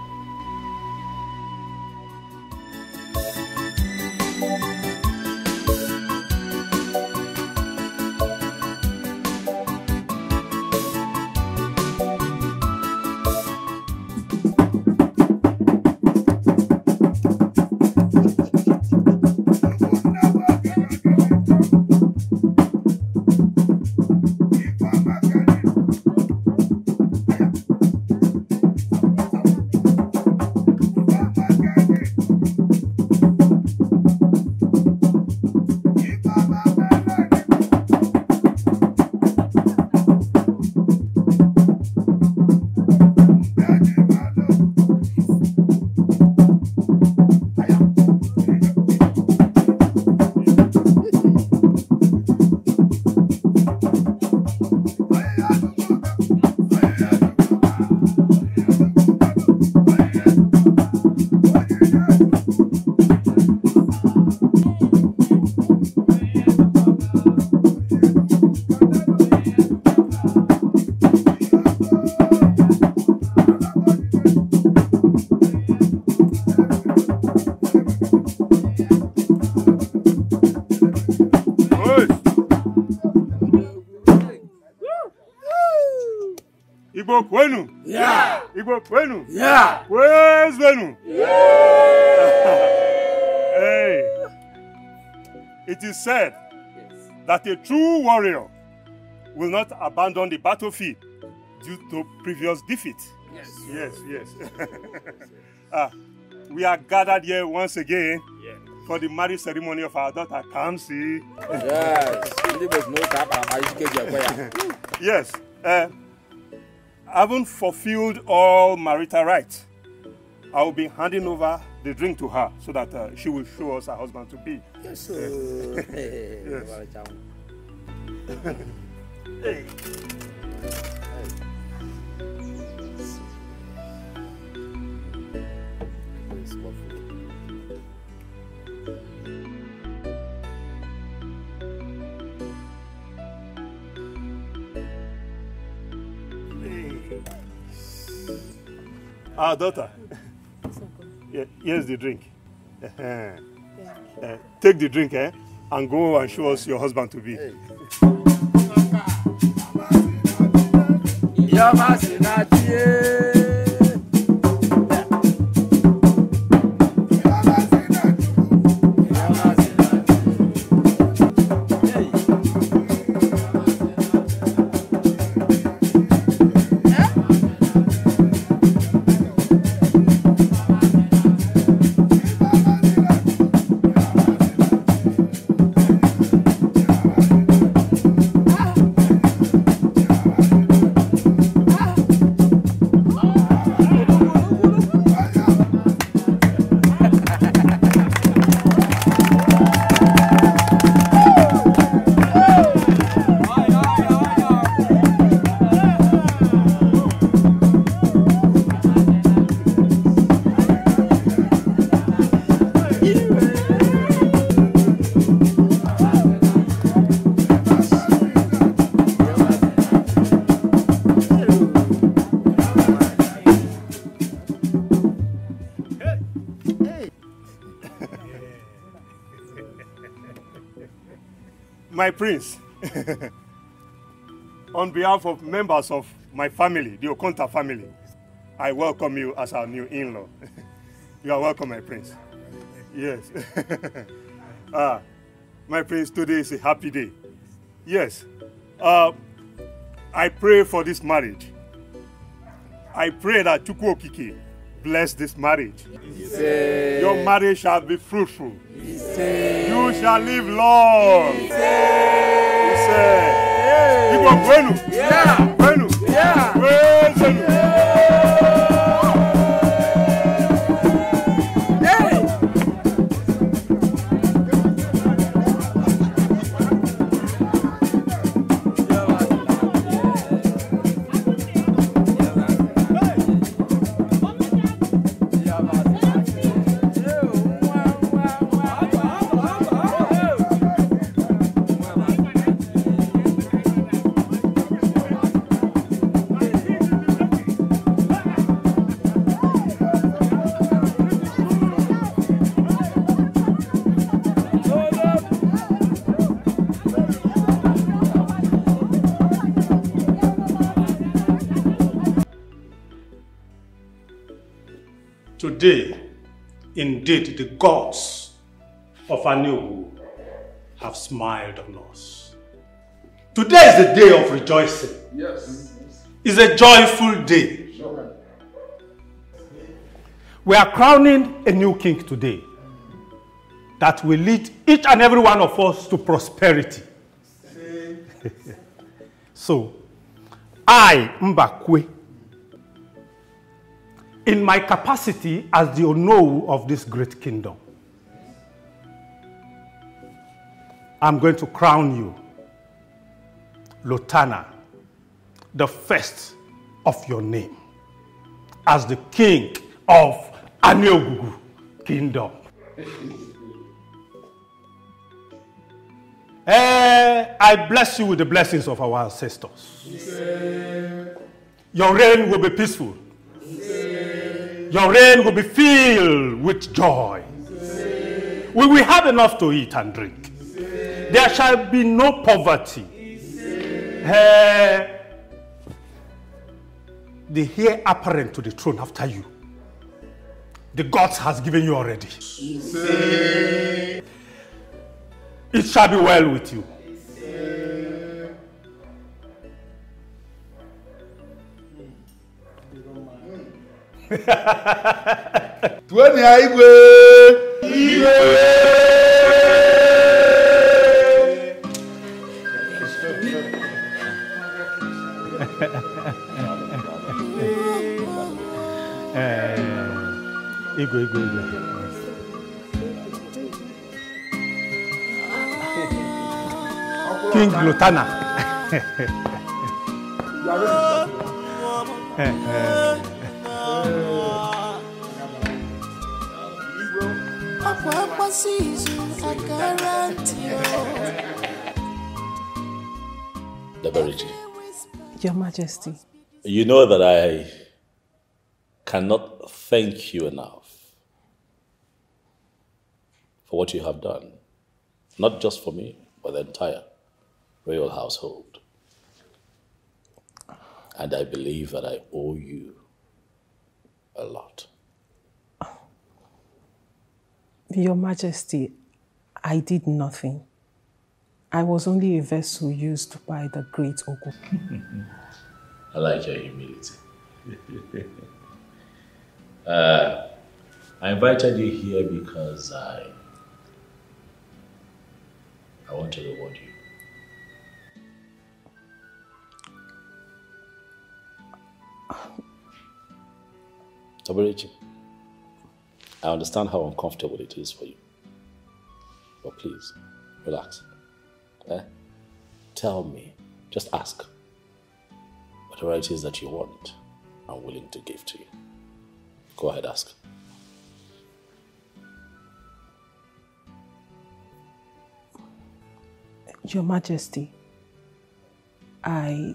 O: Igbo kwenu?
U: Yeah.
O: Igbo kwenu?
U: Yeah.
O: Where's Venu? Hey. It is said that a true warrior will not abandon the battlefield due to previous defeat. Yes. We are gathered here once again for the marriage ceremony of our daughter Kamsi. Yes. Having fulfilled all marital rights, I will be handing over the drink to her so that she will show us her husband to be.
U: Yes.
O: Hey. Our daughter. Here's the drink. Take the drink, and go and show us your husband to be. My prince, on behalf of members of my family, the Okonta family, I welcome you as our new in-law. You are welcome, my prince. Yes. My prince, today is a happy day. Yes. I pray for this marriage. I pray that Chukwu Okike bless this marriage. Your marriage shall be fruitful. You shall live long. Igbo kwenu?
U: Yeah.
O: Kwenu?
U: Yeah.
O: Kwenu?
G: Today, indeed, the gods of Anugu have smiled on us. Today is the day of rejoicing.
U: Yes.
G: It's a joyful day.
U: Sure.
G: We are crowning a new king today that will lead each and every one of us to prosperity. So, I, Mbakwe, in my capacity as the Onowu of this great kingdom, I'm going to crown you, Lotana, the first of your name, as the king of Aneogugu kingdom. I bless you with the blessings of our ancestors. Your reign will be peaceful. Your reign will be filled with joy. We will have enough to eat and drink. There shall be no poverty. the heir apparent to the throne after you. The gods has given you already. It shall be well with you. Igwe. King Lutana.
L: Dabariji.
E: Your Majesty.
L: You know that I cannot thank you enough for what you have done. Not just for me, but the entire royal household. And I believe that I owe you a lot.
E: Your Majesty, I did nothing. I was only a vessel used by the great Ogu.
L: I like your humility. I invited you here because I want to reward you. Tabarichi, I understand how uncomfortable it is for you. But please, relax. Tell me, just ask. Whatever it is that you want, I'm willing to give to you. Go ahead, ask.
E: Your Majesty, I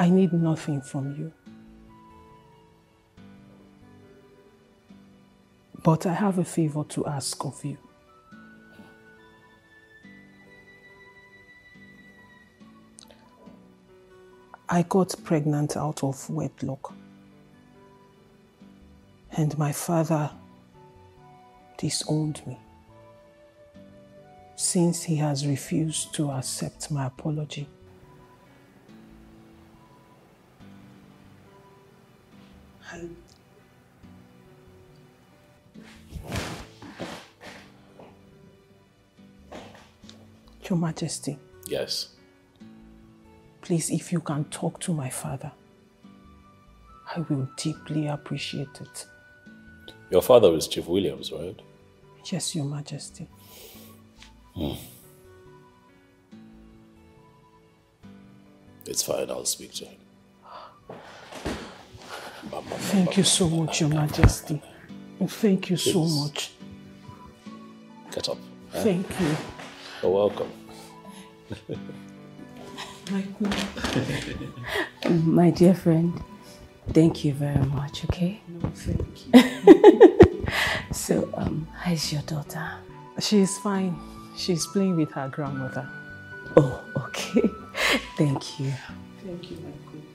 E: need nothing from you. But I have a favor to ask of you. I got pregnant out of wedlock. And my father disowned me, since he has refused to accept my apology. Your Majesty.
L: Yes.
E: Please, if you can talk to my father, I will deeply appreciate it.
L: Your father is Chief Williams, right?
E: Yes, Your Majesty.
L: It's fine, I'll speak to him.
E: Thank you so much, Your Majesty. Thank you so much.
L: Get up.
E: Thank you.
L: You're welcome.
B: My dear friend, thank you very much, okay?
E: No, thank you.
B: So, how's your daughter?
E: She's fine. She's playing with her grandmother.
B: Oh, okay. Thank you.
E: Thank you, my queen.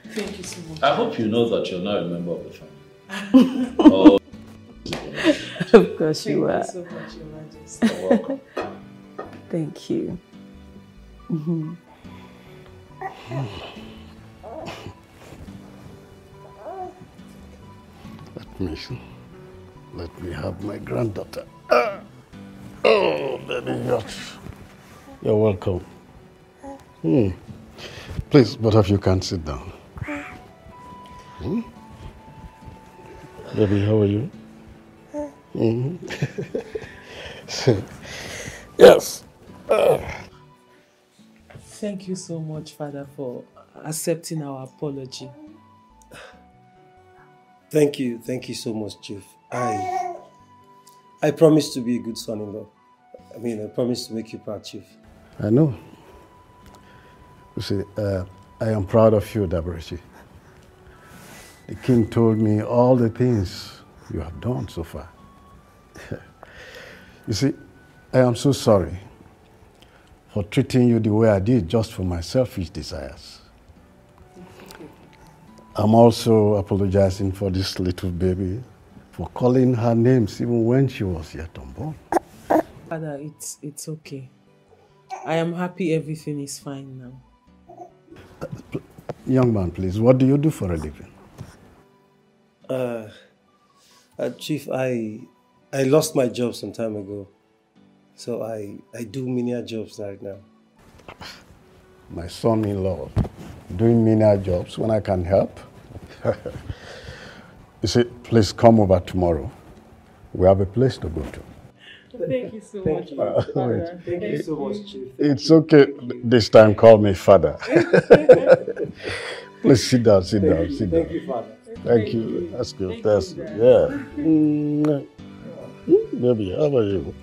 E: Thank you so much.
L: I hope you know that you're now a member of the family. Oh.
B: Of course you are.
E: Thank you so much, Your Majesty.
L: You're welcome.
B: Thank you.
U: Let me have my granddaughter. Oh, baby, you're welcome. Please, both of you can sit down. Baby, how are you? Yes.
A: Thank you so much, Father, for accepting our apology.
Q: Thank you so much, Chief. I promise to be a good son-in-law. I promise to make you proud, Chief.
U: I know. You see, I am proud of you, Dabarechi. The king told me all the things you have done so far. You see, I am so sorry for treating you the way I did just for my selfish desires.
D: I'm also apologizing for this little baby, for calling her names even when she was yet unborn.
A: Father, it's okay. I am happy everything is fine now.
D: Young man, please, what do you do for a living?
R: Chief, I lost my job some time ago. So I do menial jobs right now.
D: My son-in-law, doing menial jobs when I can help? You see, please come over tomorrow. We have a place to go to.
A: Thank you so much, Father.
R: Thank you so much, Chief.
D: It's okay. This time, call me Father. Please sit down, sit down, sit down.
R: Thank you, Father.
D: Thank you. That's good. That's good. Yeah. Baby, how about you?